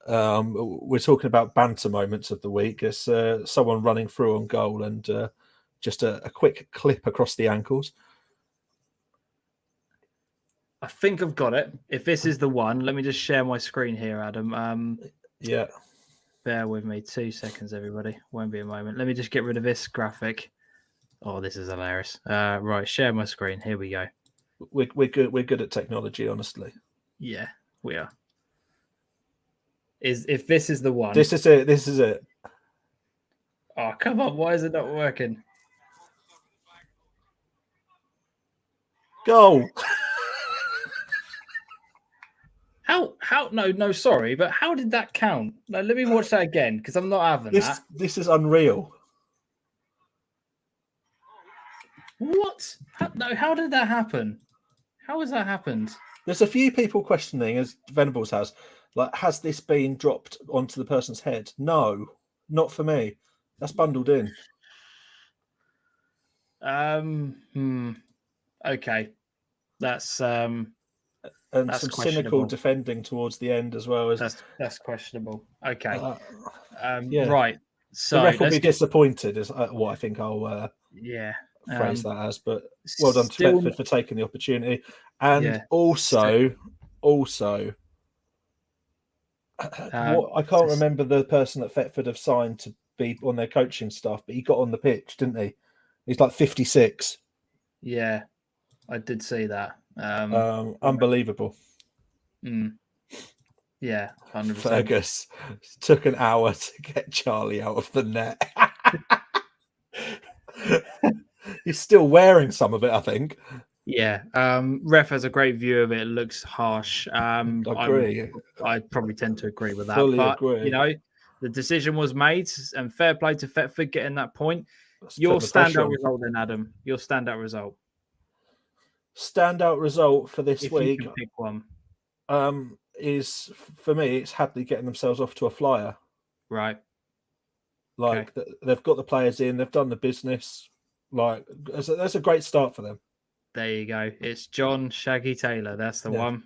We're talking about banter moments of the week. It's someone running through on goal and just a quick clip across the ankles. I think I've got it. If this is the one, let me just share my screen here, Adam. Yeah. Bear with me 2 seconds, everybody. Won't be a moment. Let me just get rid of this graphic. Oh, this is hilarious. Right, share my screen. Here we go. We're good. We're good at technology, honestly. Yeah, we are. If this is the one? This is it. This is it. Oh, come on! Why is it not working? Goal. How? No. Sorry, but how did that count? No, let me watch that again because I'm not having that. This is unreal. What? How did that happen? How has that happened? There's a few people questioning, as Venables has, has this been dropped onto the person's head? No, not for me. That's bundled in. Okay. That's and that's some cynical defending towards the end as well. That's questionable. Okay. Yeah. Right. So the ref will be disappointed, is what I think I'll phrase that as. But well done to Thetford for taking the opportunity, and also, what I can't remember the person that Thetford have signed to be on their coaching staff, but he got on the pitch, didn't he? He's like 56. Yeah, I did see that. Unbelievable. Yeah, 100%. Fergus took an hour to get Charlie out of the net. He's still wearing some of it, I think. Yeah, ref has a great view of it. It looks harsh. I agree. I probably tend to agree with that. Fully agree. You know, the decision was made, and fair play to Thetford getting that point. Your standout result, then, Adam. Your standout result. Standout result for this week. You can pick one. Is for me, it's Hadley getting themselves off to a flyer. Right. They've got the players in. They've done the business. That's a great start for them. There you go. It's John Shaggy Taylor. That's the one.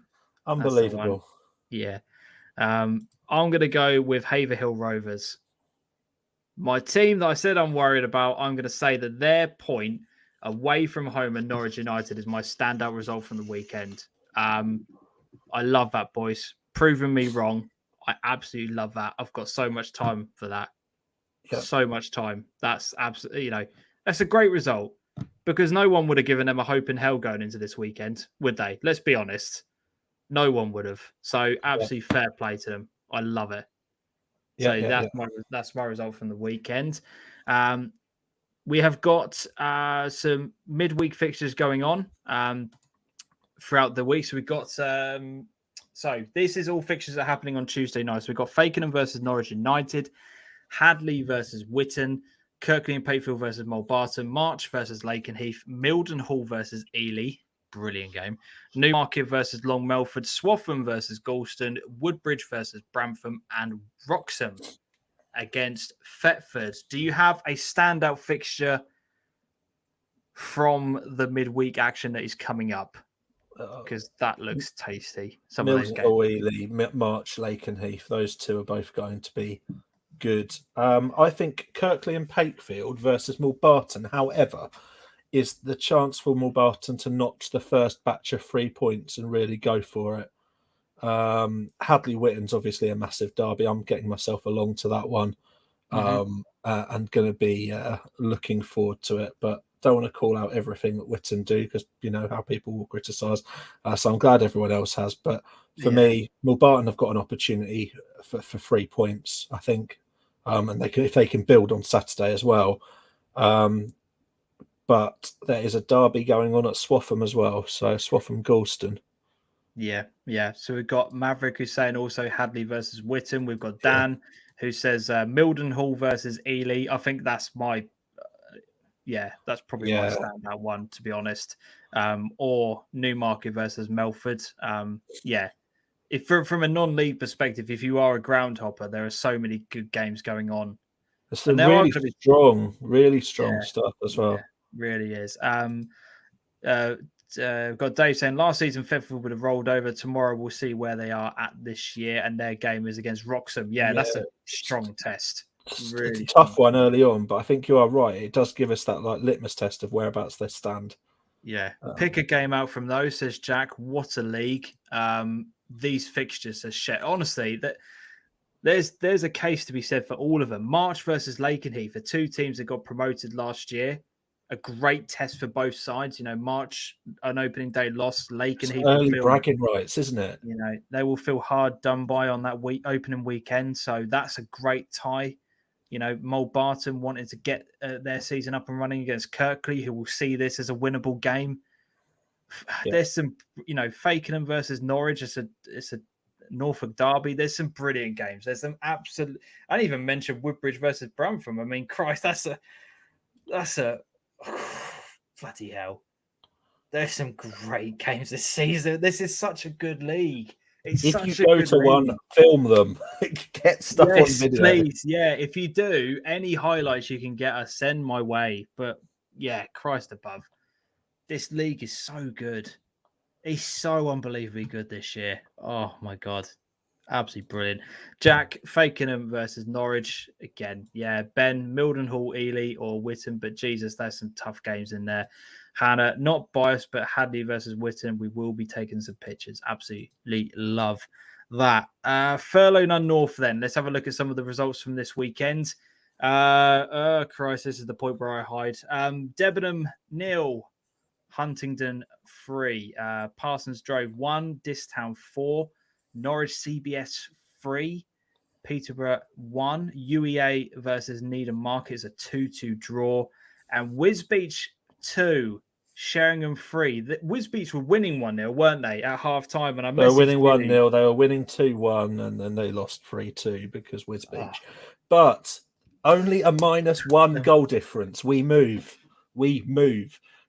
Unbelievable. The one. Yeah. I'm going to go with Haverhill Rovers. My team that I said I'm worried about, I'm going to say that their point away from home at Norwich United is my standout result from the weekend. I love that, boys. Proving me wrong. I absolutely love that. I've got so much time for that. Yeah. So much time. That's absolutely, that's a great result because no one would have given them a hope in hell going into this weekend, would they? Let's be honest. No one would have. So absolutely fair play to them. I love it. That's my result from the weekend. We have got some midweek fixtures going on throughout the week. So we've got so this is all fixtures that are happening on Tuesday night. So we've got Fakenham versus Norwich United, Hadley versus Witton, Kirkley and Pakefield versus Mulbarton, March versus Lakenheath, Mildenhall versus Ely, brilliant game, Newmarket versus Long Melford, Swaffham versus Galston, Woodbridge versus Bramtham, and Wroxham against Thetford. Do you have a standout fixture from the midweek action that is coming up? Because that looks tasty. Some of those games. Ely, March, Lakenheath, those two are both going to be good. I think Kirkley and Pakefield versus Mulbarton, however, is the chance for Mulbarton to notch the first batch of 3 points and really go for it. Hadley Witton's obviously a massive derby. I'm getting myself along to that one, and going to be looking forward to it. But don't want to call out everything that Witton do because you know how people will criticise. So I'm glad everyone else has. But for me, Mulbarton have got an opportunity for 3 points, I think, and they can, if they can build on Saturday as well. But there is a derby going on at Swaffham as well. So Swaffham Galston. Yeah. So we've got Maverick who's saying also Hadley versus Witton. We've got Dan who says Mildenhall versus Ely. I think that's my, that's probably my standout one, to be honest. Or Newmarket versus Melford. If from a non-league perspective, if you are a ground hopper, there are so many good games going on. It's some really strong stuff as well. Yeah, really is. We've got Dave saying last season Thetford would have rolled over. Tomorrow we'll see where they are at this year, and their game is against Wroxham. That's a strong test. Really it's a tough one early on, but I think you are right. It does give us that like litmus test of whereabouts they stand. Pick a game out from those, says Jack. What a league. These fixtures are shit. Honestly, that there's a case to be said for all of them. March versus Lakenheath, the two teams that got promoted last year. A great test for both sides. You know, March, an opening day loss. Lakenheath early bragging rights, isn't it? You know, they will feel hard done by on that opening weekend. So that's a great tie. You know, Mulbarton wanted to get their season up and running against Kirkley, who will see this as a winnable game. There's some, you know, Fakenham versus Norwich. It's a Norfolk derby. There's some brilliant games. There's some absolute. I didn't even mention Woodbridge versus Bramtham. I mean, Christ, that's a bloody hell. There's some great games this season. This is such a good league. If you go to one, film them. Get stuff on video. Please. Yeah, if you do, any highlights you can get us, send my way. But yeah, Christ above. This league is so good. He's so unbelievably good this year. Oh my God. Absolutely brilliant. Jack, Fakenham versus Norwich. Again, Ben, Mildenhall, Ely, or Witton. But Jesus, there's some tough games in there. Hannah, not biased, but Hadley versus Witton. We will be taking some pictures. Absolutely love that. Furlough None North then. Let's have a look at some of the results from this weekend. Christ, this is the point where I hide. Debenham 0, Huntingdon 3, Parsons Drove 1, Distown 4, Norwich CBS 3, Peterborough 1, UEA versus Needham Market is a 2-2 draw, and Wisbech 2, Sheringham 3. The Wisbech were winning 1-0, weren't they, at half time? And they were winning 1-0, they were winning 2-1, and then they lost 3-2 because Wisbech. But only a -1 goal difference. We move.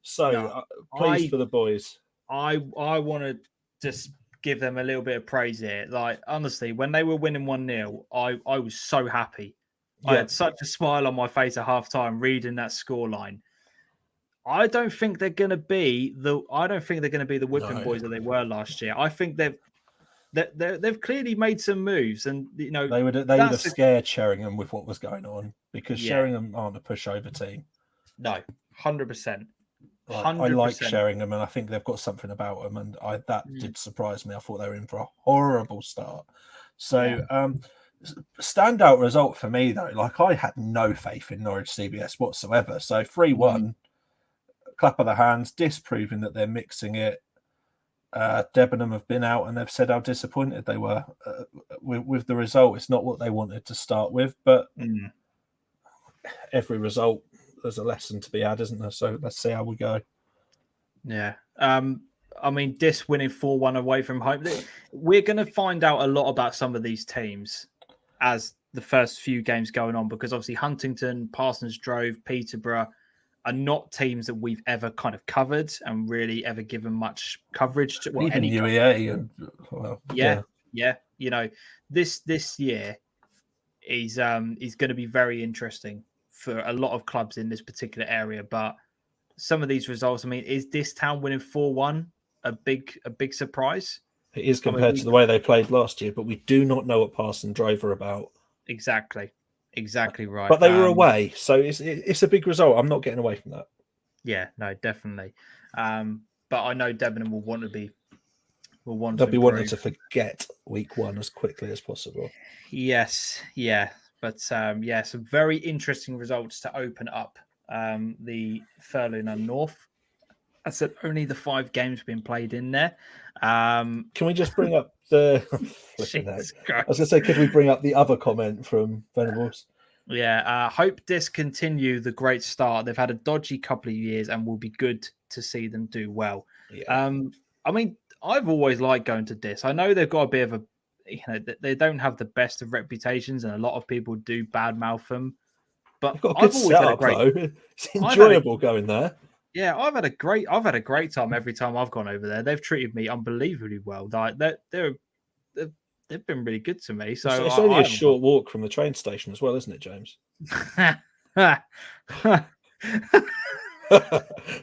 So please for the boys. I want to just give them a little bit of praise here. Like, honestly, when they were winning 1-0, I was so happy. I had such a smile on my face at half time reading that scoreline. I don't think they're going to be the whipping boys that they were last year. I think they've clearly made some moves, and you know they would have scared Sheringham with what was going on because Sheringham aren't a pushover team. No, 100%. I like Sheringham, and I think they've got something about them, and that did surprise me. I thought they were in for a horrible start. So, standout result for me though. Like, I had no faith in Norwich CBS whatsoever. So 3-1, clap of the hands, disproving that they're mixing it. Debenham have been out and they've said how disappointed they were with the result. It's not what they wanted to start with, but every result, there's a lesson to be had, isn't there? So let's see how we go. Yeah. I mean, Dis winning 4-1 away from home. We're going to find out a lot about some of these teams as the first few games going on, because obviously Huntington, Parsons Drove, Peterborough are not teams that we've ever kind of covered and really ever given much coverage to. Well, Even any UEA and yeah. You know, this year is going to be very interesting for a lot of clubs in this particular area. But some of these results, I mean, is this town winning 4-1 a big surprise? It is compared to the way they played last year, but we do not know what Parson Drove are about. Exactly right. But they were away, so it's a big result. I'm not getting away from that. Yeah, no, definitely. But I know Debenham will want to be. They'll be wanting to forget week 1 as quickly as possible. Yes, yeah, but some very interesting results to open up the Furlong North. I said only the 5 games been played in there. Can we just bring up the? I was going to say, could we bring up the other comment from Venables? Yeah, hope this continue the great start. They've had a dodgy couple of years, and will be good to see them do well. Yeah. I mean, I've always liked going to Dis. I know they've got a bit of a, they don't have the best of reputations, and a lot of people do badmouth them. But they've got a good setup, though. It's enjoyable going there. Yeah, I've had a great time every time I've gone over there. They've treated me unbelievably well. Like they've been really good to me. So it's only a short walk from the train station as well, isn't it, James?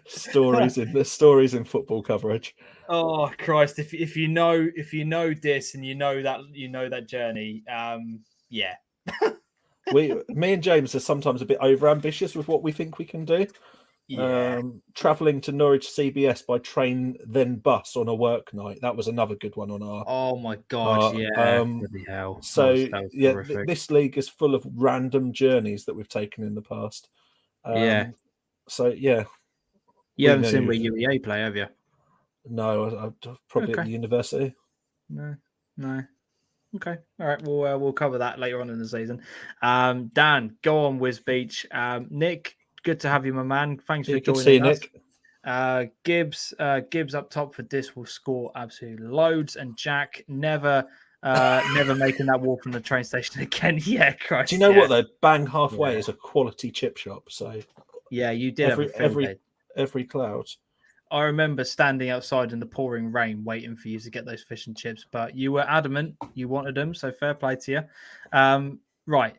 stories in football coverage. Oh Christ! If you know this and you know that journey, yeah. Me and James are sometimes a bit over ambitious with what we think we can do. Yeah. Traveling to Norwich CBS by train then bus on a work night, that was another good one on our. Oh my god! Bloody hell! So this league is full of random journeys that we've taken in the past. So yeah. You haven't seen where UEA play, have you? No, probably at the university. No. Okay, all right. We'll cover that later on in the season. Dan, go on, Wiz Beach. Nick, good to have you, my man. Thanks for joining us. Good to see you, Nick. Gibbs up top for Dis will score absolutely loads, and Jack never making that walk from the train station again. Yeah, Christ. Do you know what though? Bang halfway is a quality chip shop. So yeah, you did every cloud. I remember standing outside in the pouring rain waiting for you to get those fish and chips, but you were adamant you wanted them, so fair play to you. Right.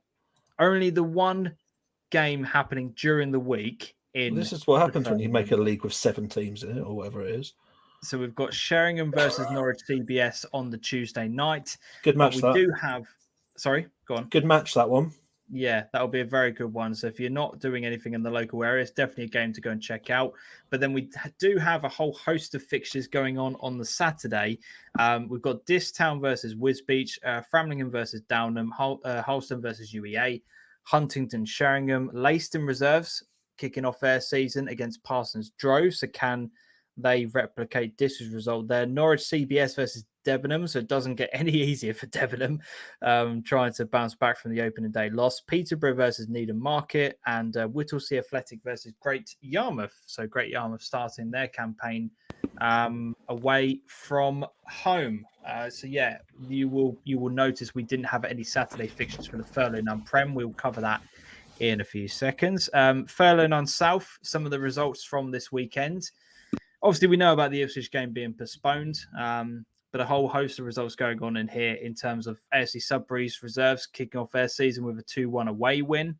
Only the one game happening during the week. This is what happens when you make a league with 7 teams in it, or whatever it is. So we've got Sheringham versus Norwich CBS on the Tuesday night. Good match, Sorry, go on. Good match, that one. Yeah, that'll be a very good one. So if you're not doing anything in the local area, it's definitely a game to go and check out. But then we do have a whole host of fixtures going on the Saturday. We've got Distown versus Wisbeach, Framlingham versus Downham, Holston versus UEA, Huntington, Sheringham, Leiston Reserves kicking off their season against Parsons Drove. So can they replicate this result there? Norwich CBS versus Debenham, so it doesn't get any easier for Debenham trying to bounce back from the opening day loss. Peterborough versus Needham Market, and Whittlesea Athletic versus Great Yarmouth. So Great Yarmouth starting their campaign away from home. So yeah, you will notice we didn't have any Saturday fixtures for the Furlong Prem. We'll cover that in a few seconds. Furlong South, some of the results from this weekend. Obviously, we know about the Ipswich game being postponed, but a whole host of results going on in here in terms of AFC Sudbury's reserves kicking off their season with a 2-1 away win.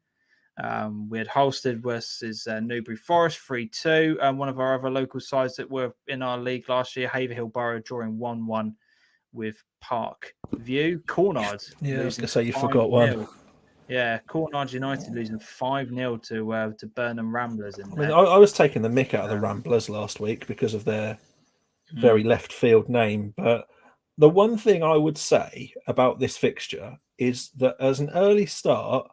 We had Halstead versus Newbury Forest 3-2. One of our other local sides that were in our league last year, Haverhill Borough, drawing 1-1 with Park View. Cornard. Yeah, I was going to say you forgot one. Yeah, Cornard United losing 5-0 to Burnham Ramblers. I was taking the mick out of the Ramblers last week because of their very left field name. But the one thing I would say about this fixture is that as an early start,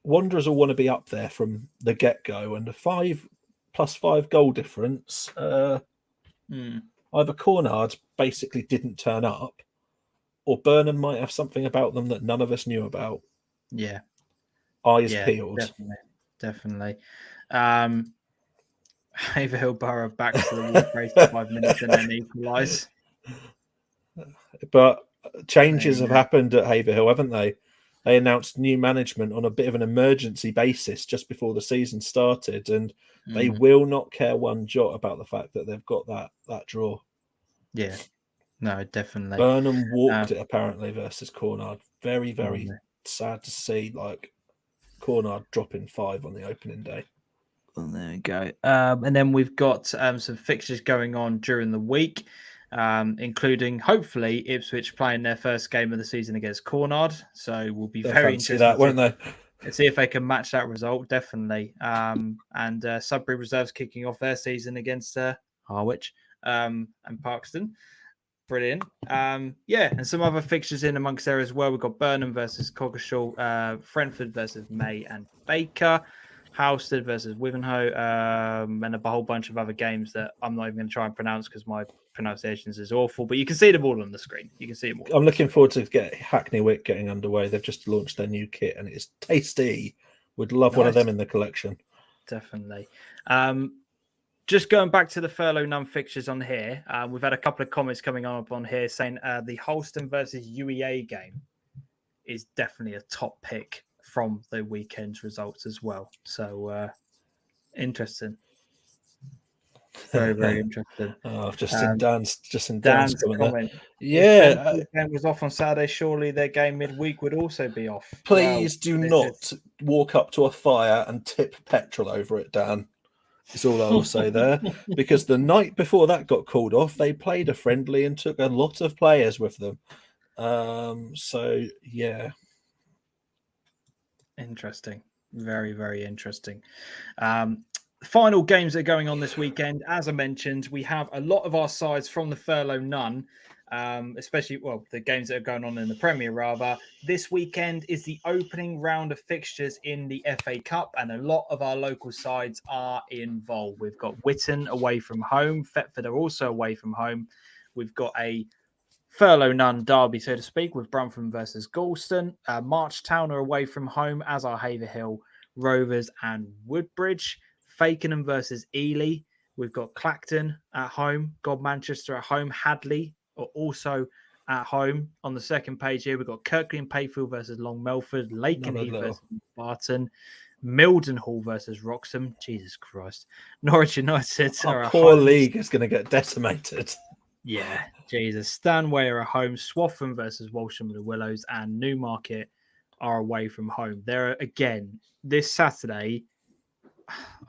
Wanderers will want to be up there from the get-go, and a 5+5 goal difference. Either Cornard basically didn't turn up, or Burnham might have something about them that none of us knew about. Yeah. Eyes peeled. Definitely. Haverhill Borough back to the wall for 85 minutes and then equalise. But changes have happened at Haverhill, haven't they? they announced new management on a bit of an emergency basis just before the season started, and they will not care one jot about the fact that they've got that draw. Yeah, no, definitely. Burnham walked it apparently versus Cornard. Very, very sad to see, like, Cornard dropping 5 on the opening day. Well, there we go. And then we've got some fixtures going on during the week, including hopefully Ipswich playing their first game of the season against Cornard. So we'll be very interested that, won't they? And see if they can match that result, definitely. And Sudbury Reserves kicking off their season against Harwich and Parkston. Brilliant. And some other fixtures in amongst there as well. We've got Burnham versus Coggeshall, Frentford versus May and Baker, Halstead versus Wivenhoe, and a whole bunch of other games that I'm not even going to try and pronounce because my pronunciations is awful. But you can see them all on the screen. You can see them all. I'm looking forward to get Hackney Wick getting underway. They've just launched their new kit and it's tasty. Would love one of them in the collection. Definitely. Just going back to the furlough none fixtures on here, we've had a couple of comments coming up on here saying the Holston versus UEA game is definitely a top pick from the weekend's results as well. So interesting. Very, very interesting. I've just seen Dan's comment. Yeah, if the game was off on Saturday, surely their game midweek would also be off. Please do not walk up to a fire and tip petrol over it, Dan. Is all I will say there. Because the night before that got called off, they played a friendly and took a lot of players with them. So yeah. Interesting. Very, very interesting. Final games that are going on this weekend. As I mentioned, we have a lot of our sides from the furlough none, especially, the games that are going on in the Premier, rather. This weekend is the opening round of fixtures in the FA Cup, and a lot of our local sides are involved. We've got Witton away from home. Thetford are also away from home. We've got a furlough none derby, so to speak, with Bruntham versus Galston. Marchtown are away from home, as are Haverhill, Rovers and Woodbridge. Fakenham versus Ely. We've got Clacton at home. Manchester at home. Hadley are also at home. On the second page here, we've got Kirkley and Payfield versus Long Melford. Lakenheath versus Barton. Mildenhall versus Wroxham. Jesus Christ. Norwich United are at poor home. league is going to get decimated. Yeah, Jesus. Stanway are at home. Swaffham versus Walsham and the Willows. And Newmarket are away from home. There again, this Saturday,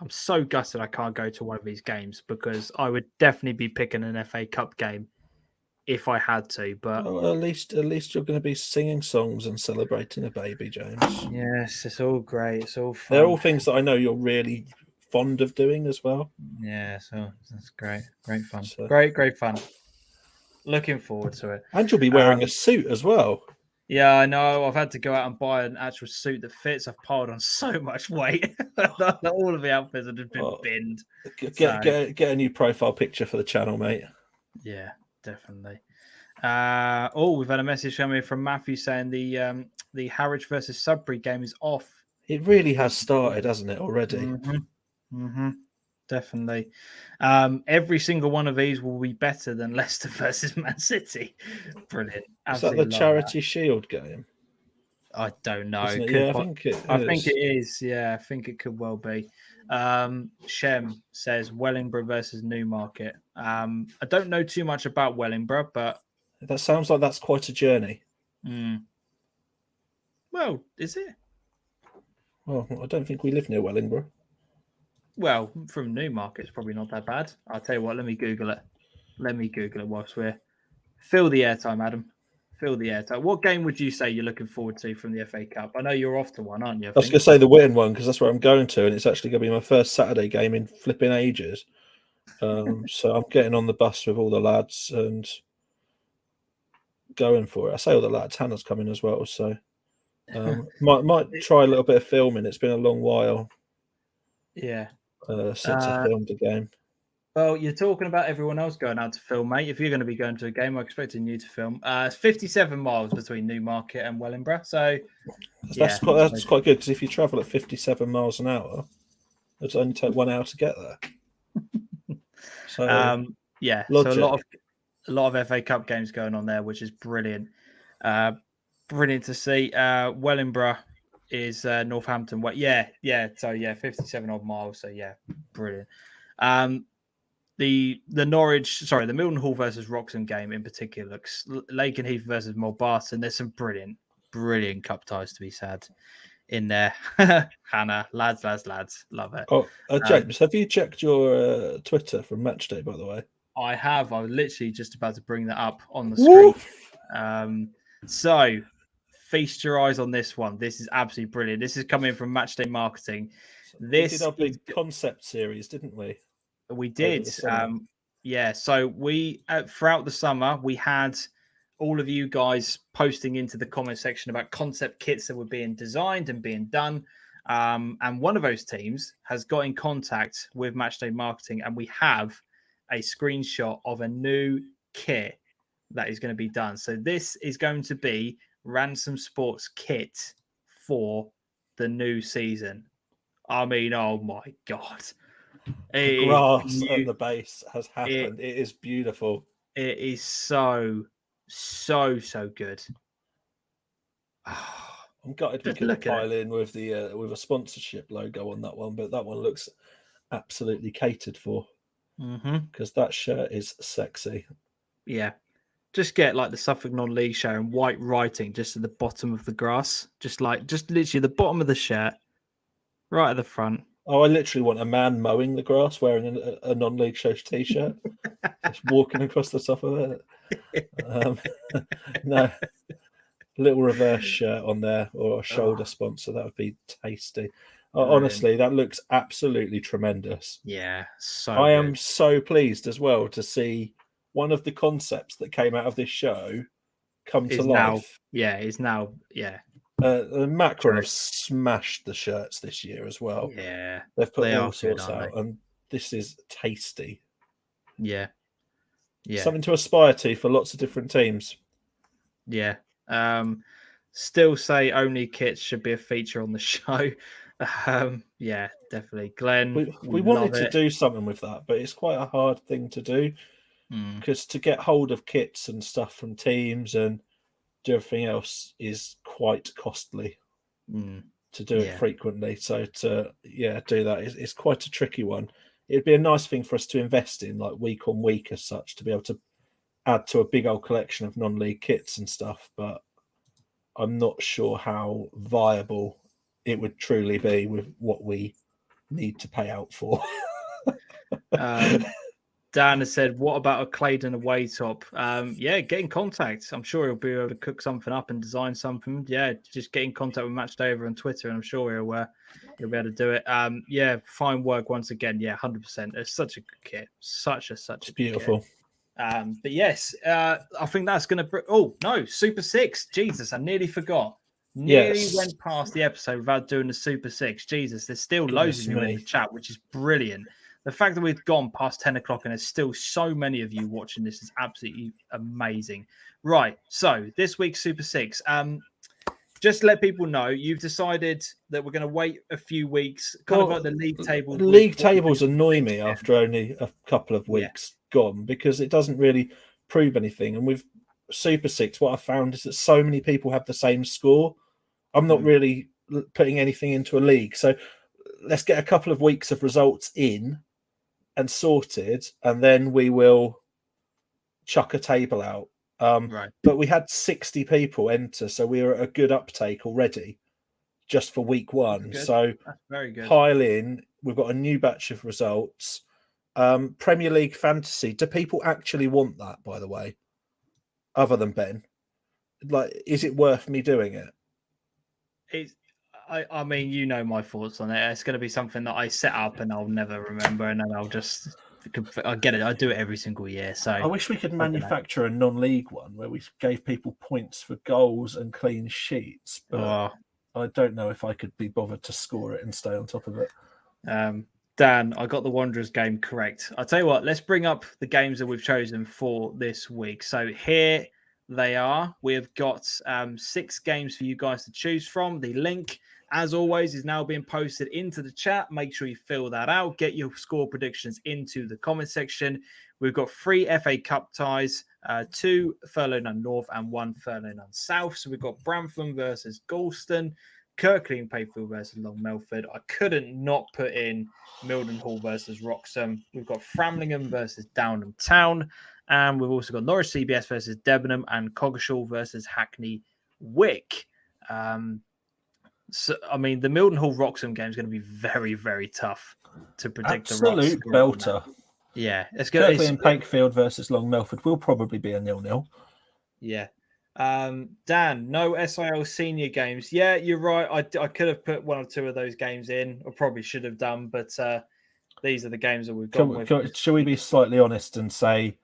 I'm so gutted I can't go to one of these games because I would definitely be picking an FA Cup game if I had to. But at least you're going to be singing songs and celebrating a baby, James. Yes, it's all great. It's all fun. They're all things that I know you're really fond of doing as well. Yeah, so that's great. Great fun. So, great fun. Looking forward to it. And you'll be wearing a suit as well. Yeah, I know. I've had to go out and buy an actual suit that fits. I've piled on so much weight. All of the outfits have just been binned. Get a new profile picture for the channel, mate. Yeah, definitely. We've had a message coming from Matthew saying the Harwich versus Sudbury game is off. It really has started, hasn't it, already? Definitely. Every single one of these will be better than Leicester versus Man City. Brilliant. Absolutely. Is that the Charity Shield game? I don't know. I think it is. I think it is. Yeah, I think it could well be. Shem says Wellingborough versus Newmarket. I don't know too much about Wellingborough, but that sounds like that's quite a journey. Well, is it? Well, I don't think we live near Wellingborough. Well, from Newmarket, it's probably not that bad. I'll tell you what, let me Google it. Whilst we're... Fill the airtime, Adam. Fill the airtime. What game would you say you're looking forward to from the FA Cup? I know you're off to one, aren't you? I was going to say the Witton one, because that's where I'm going to, and it's actually going to be my first Saturday game in flipping ages. So I'm getting on the bus with all the lads and going for it. I say all the lads. Hannah's coming as well, so might try a little bit of filming. It's been a long while. Yeah. Since I filmed a game. Well, you're talking about everyone else going out to film, mate. If you're going to be going to a game, I'm expecting you to film. It's 57 miles between Newmarket and Wellingborough, so that's quite good because if you travel at 57 miles an hour, it'll only take 1 hour to get there. So so a lot of FA Cup games going on there, which is brilliant. brilliant to see. Wellingborough is Northampton. Yeah. So 57 odd miles. So yeah, brilliant. The the Milton Hall versus Wroxham game in particular looks Lakenheath versus Mulbarton. There's some brilliant cup ties to be had in there. Hannah, lads, love it. Oh, James, have you checked your Twitter from match day, by the way? I have. I was literally just about to bring that up on the screen. So feast your eyes on this one. This is absolutely brilliant. This is coming from Matchday Marketing. We did our big concept series, didn't we? We did. Yeah. So we throughout the summer we had all of you guys posting into the comment section about concept kits that were being designed and being done. And one of those teams has got in contact with Matchday Marketing, and we have a screenshot of a new kit that is going to be done. So this is going to be Ransom Sports kit for the new season. I mean, oh my God. The grass at the base has happened. It is beautiful. It is so good. I'm gutted we couldn't pile in with the with a sponsorship logo on that one, but that one looks absolutely catered for. Because that shirt is sexy. Yeah. Just get like the Suffolk non-league show and white writing just at the bottom of the grass. Just literally the bottom of the shirt, right at the front. Oh, I literally want a man mowing the grass wearing a non-league show t-shirt, just walking across the top of it. No, little reverse shirt on there or a shoulder sponsor. That would be tasty. Honestly, that looks absolutely tremendous. Yeah, I am so pleased as well to see one of the concepts that came out of this show come to life. Macron have smashed the shirts this year as well. Yeah, they've put all sorts out, and this is tasty. Yeah, something to aspire to for lots of different teams. Yeah, still say only kits should be a feature on the show. Yeah, definitely, Glenn. We wanted to do something with that, but it's quite a hard thing to do because to get hold of kits and stuff from teams and do everything else is quite costly to do it frequently. So to do that is quite a tricky one. It'd be a nice thing for us to invest in, like week on week as such, to be able to add to a big old collection of non-league kits and stuff. But I'm not sure how viable it would truly be with what we need to pay out for. Dan has said, what about a Claydon away top? Get in contact. I'm sure he'll be able to cook something up and design something. Yeah, just get in contact with Matchday over on Twitter, and I'm sure he'll be able to do it. Fine work once again. Yeah, 100%. It's such a good kit. Such a beautiful kit. But yes, I think that's going to... Oh, no, Super 6. Jesus, I nearly forgot. Nearly went past the episode without doing the Super 6. Jesus, there's still loads of you in the chat, which is brilliant. The fact that we've gone past 10 o'clock and there's still so many of you watching this is absolutely amazing. Right, so this week's Super 6. Just to let people know, you've decided that we're going to wait a few weeks, kind of like the league tables. League tables annoy me after only a couple of weeks gone because it doesn't really prove anything. And with Super 6, what I found is that so many people have the same score. I'm not really putting anything into a league. So let's get a couple of weeks of results in and sorted, and then we will chuck a table out. But we had 60 people enter, so we were at a good uptake already just for week one. So that's very good. Pile in. We've got a new batch of results. Premier League Fantasy. Do people actually want that, by the way? Other than Ben? Like, is it worth me doing it? I mean, you know my thoughts on it. It's going to be something that I set up and I'll never remember, and then I get it. I do it every single year. So I wish we could manufacture a non-league one where we gave people points for goals and clean sheets, but I don't know if I could be bothered to score it and stay on top of it. Dan, I got the Wanderers game correct. I'll tell you what, let's bring up the games that we've chosen for this week. So here they are. We've got 6 games for you guys to choose from. The link, as always, is now being posted into the chat. Make sure you fill that out. Get your score predictions into the comment section. We've got 3 FA Cup ties, 2 Furlong North and 1 Furlong South. So we've got Bramtham versus Galston, Kirkley and Payfield versus Long Melford. I couldn't not put in Mildenhall versus Wroxham. We've got Framlingham versus Downham Town. And we've also got Norwich CBS versus Debenham and Coggeshall versus Hackney Wick. So, I mean, the Mildenhall Wroxham game is going to be very, very tough to predict. Absolute belter. Yeah, it's good. Kirkley and Pakefield versus Long Melford will probably be a 0-0. Yeah. Dan, no SIL senior games. Yeah, you're right. I could have put 1 or 2 of those games in, or probably should have done, but these are the games that we've gone with. Should we be slightly honest and say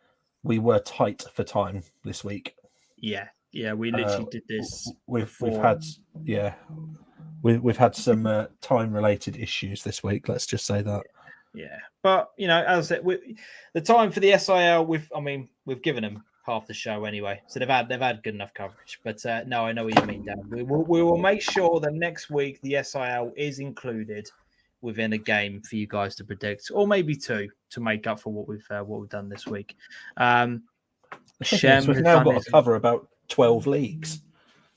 we were tight for time this week? Yeah, we literally did this. We've had some time-related issues this week. Let's just say that. Yeah, but as I said, the time for the SIL, we've given them half the show anyway, so they've had good enough coverage. But no, I know what you mean, Dan. We will make sure that next week the SIL is included within a game for you guys to predict, or maybe 2 to make up for what we've done this week. We've now got to cover about 12 leagues.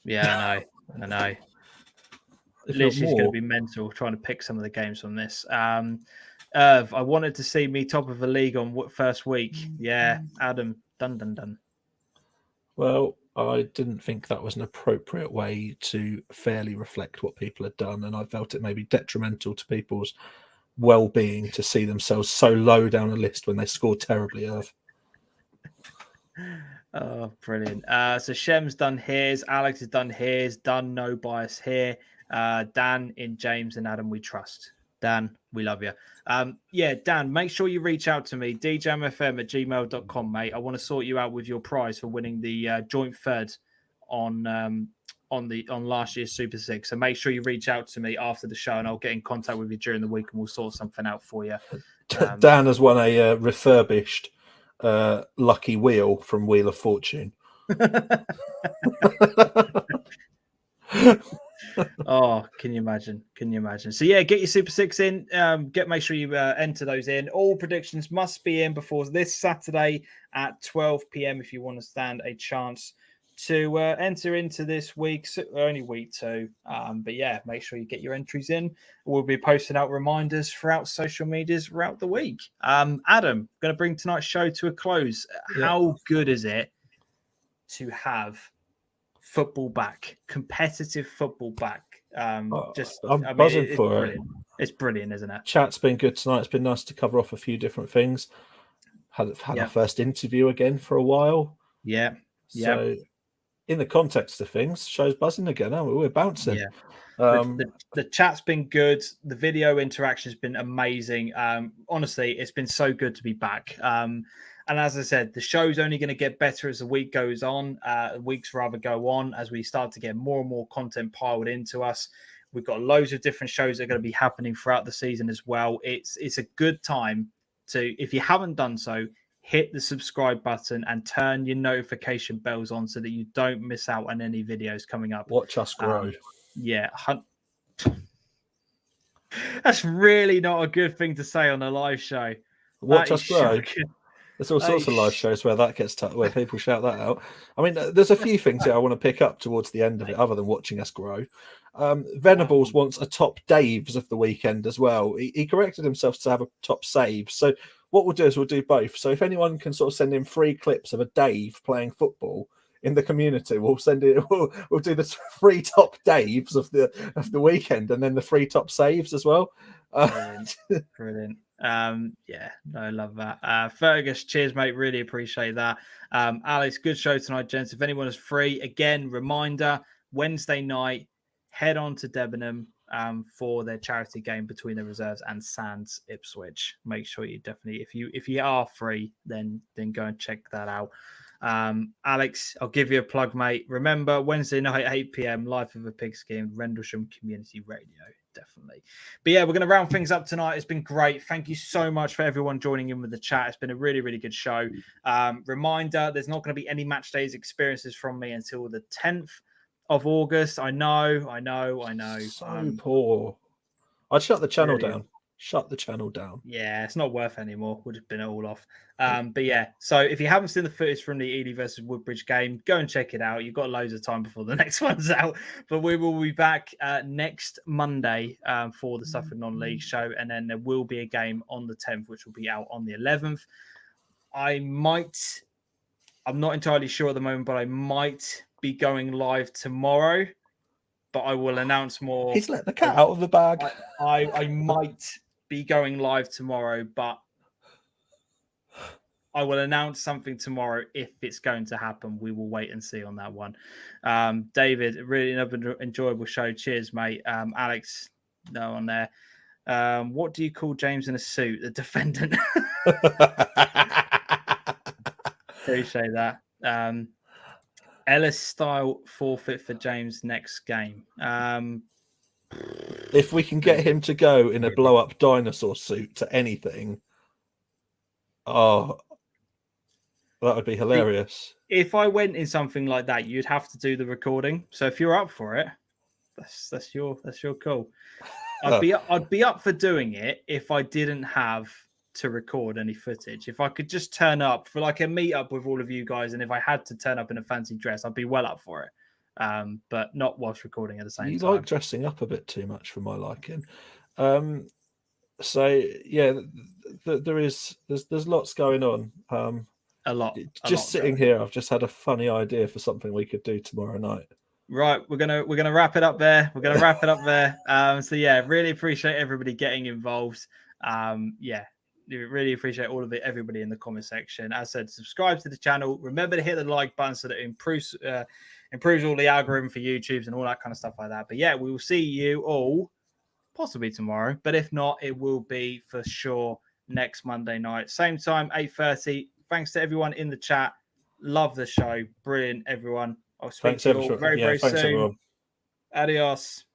Yeah, I know. Literally, it's going to be mental trying to pick some of the games from this. I wanted to see me top of the league on first week. Yeah, Adam, done. Well, I didn't think that was an appropriate way to fairly reflect what people had done, and I felt it may be detrimental to people's well-being to see themselves so low down a list when they scored terribly, Irv. Oh, brilliant. So Shem's done his, Alex has done his, done no bias here. Dan, in James and Adam, we trust. Dan, we love you. Dan, make sure you reach out to me, djamfm@gmail.com, mate. I want to sort you out with your prize for winning the joint third on last year's Super 6. So make sure you reach out to me after the show and I'll get in contact with you during the week and we'll sort something out for you. Dan has won a refurbished lucky wheel from Wheel of Fortune. Oh, can you imagine? So yeah, get your Super 6 in. Make sure you enter those in. All predictions must be in before this Saturday at 12 p.m. if you want to stand a chance to enter into this week's only week 2. But yeah, make sure you get your entries in. We'll be posting out reminders throughout social medias throughout the week. Adam, going to bring tonight's show to a close. Yeah. How good is it to have football back, competitive football back? I'm buzzing for it. It's brilliant, isn't it? Chat's been good tonight. It's been nice to cover off a few different things. Had our first interview again for a while. Yeah. So in the context of things, show's buzzing again, aren't we? We're bouncing. Yeah. The chat's been good. The video interaction has been amazing. Honestly, it's been so good to be back. And as I said, the show's only going to get better as the week goes on. Weeks rather go on as we start to get more and more content piled into us. We've got loads of different shows that are going to be happening throughout the season as well. It's a good time to, if you haven't done so, hit the subscribe button and turn your notification bells on so that you don't miss out on any videos coming up. Watch us grow. That's really not a good thing to say on a live show. Watch us grow. Shocking. There's all sorts of live shows where that gets where people shout that out. I mean, there's a few things here I want to pick up towards the end of it, other than watching us grow. Venables wants a top Daves of the weekend as well. He corrected himself to have a top save. So what we'll do is we'll do both. So if anyone can sort of send in 3 clips of a Dave playing football in the community, we'll send it. We'll do the 3 top Daves of the weekend, and then the 3 top saves as well. Brilliant. I love that. Fergus, cheers, mate. Really appreciate that. Alex, good show tonight, gents. If anyone is free, again, reminder, Wednesday night, head on to Debenham for their charity game between the reserves and Sands Ipswich. Make sure you definitely, if you are free, then go and check that out. Alex, I'll give you a plug, mate. Remember, Wednesday night, 8 p.m, Life of a Pigskin, Rendlesham Community Radio. Definitely. But yeah, we're going to round things up tonight. It's been great. Thank you so much for everyone joining in with the chat. It's been a really, really good show. Reminder, there's not going to be any match days experiences from me until the 10th of August. I know. So poor. I'd shut the channel down. shut the channel down. Yeah, it's not worth anymore. Would have been all off. But yeah, so if you haven't seen the footage from the Ely versus Woodbridge game, go and check it out. You've got loads of time before the next one's out. But we will be back next Monday for the Suffolk Non-League show. And then there will be a game on the 10th, which will be out on the 11th. I'm not entirely sure at the moment, but I might be going live tomorrow. But I will announce more. He's let the cat out of the bag. I might be going live tomorrow, but I will announce something tomorrow if it's going to happen. We will wait and see on that one. David, really another enjoyable show. Cheers, mate. Alex, no on there. What do you call James in a suit? The defendant. Appreciate that. Ellis style forfeit for James next game. If we can get him to go in a blow up dinosaur suit to anything, that would be hilarious. If I went in something like that, you'd have to do the recording. So if you're up for it, that's your call. I'd be up for doing it if I didn't have to record any footage. If I could just turn up for like a meetup with all of you guys, and if I had to turn up in a fancy dress, I'd be well up for it. But not whilst recording at the same time. You like dressing up a bit too much for my liking. So yeah, there's lots going on. A lot. Sitting here, I've just had a funny idea for something we could do tomorrow night. Right, we're gonna wrap it up there. So yeah, really appreciate everybody getting involved. Really appreciate all of it, everybody in the comment section. As I said, subscribe to the channel. Remember to hit the like button so that it improves all the algorithm for YouTube's and all that kind of stuff like that. But yeah, we will see you all possibly tomorrow. But if not, it will be for sure next Monday night. Same time, 8:30. Thanks to everyone in the chat. Love the show. Brilliant, everyone. I'll speak to you all very soon. Everyone. Adios.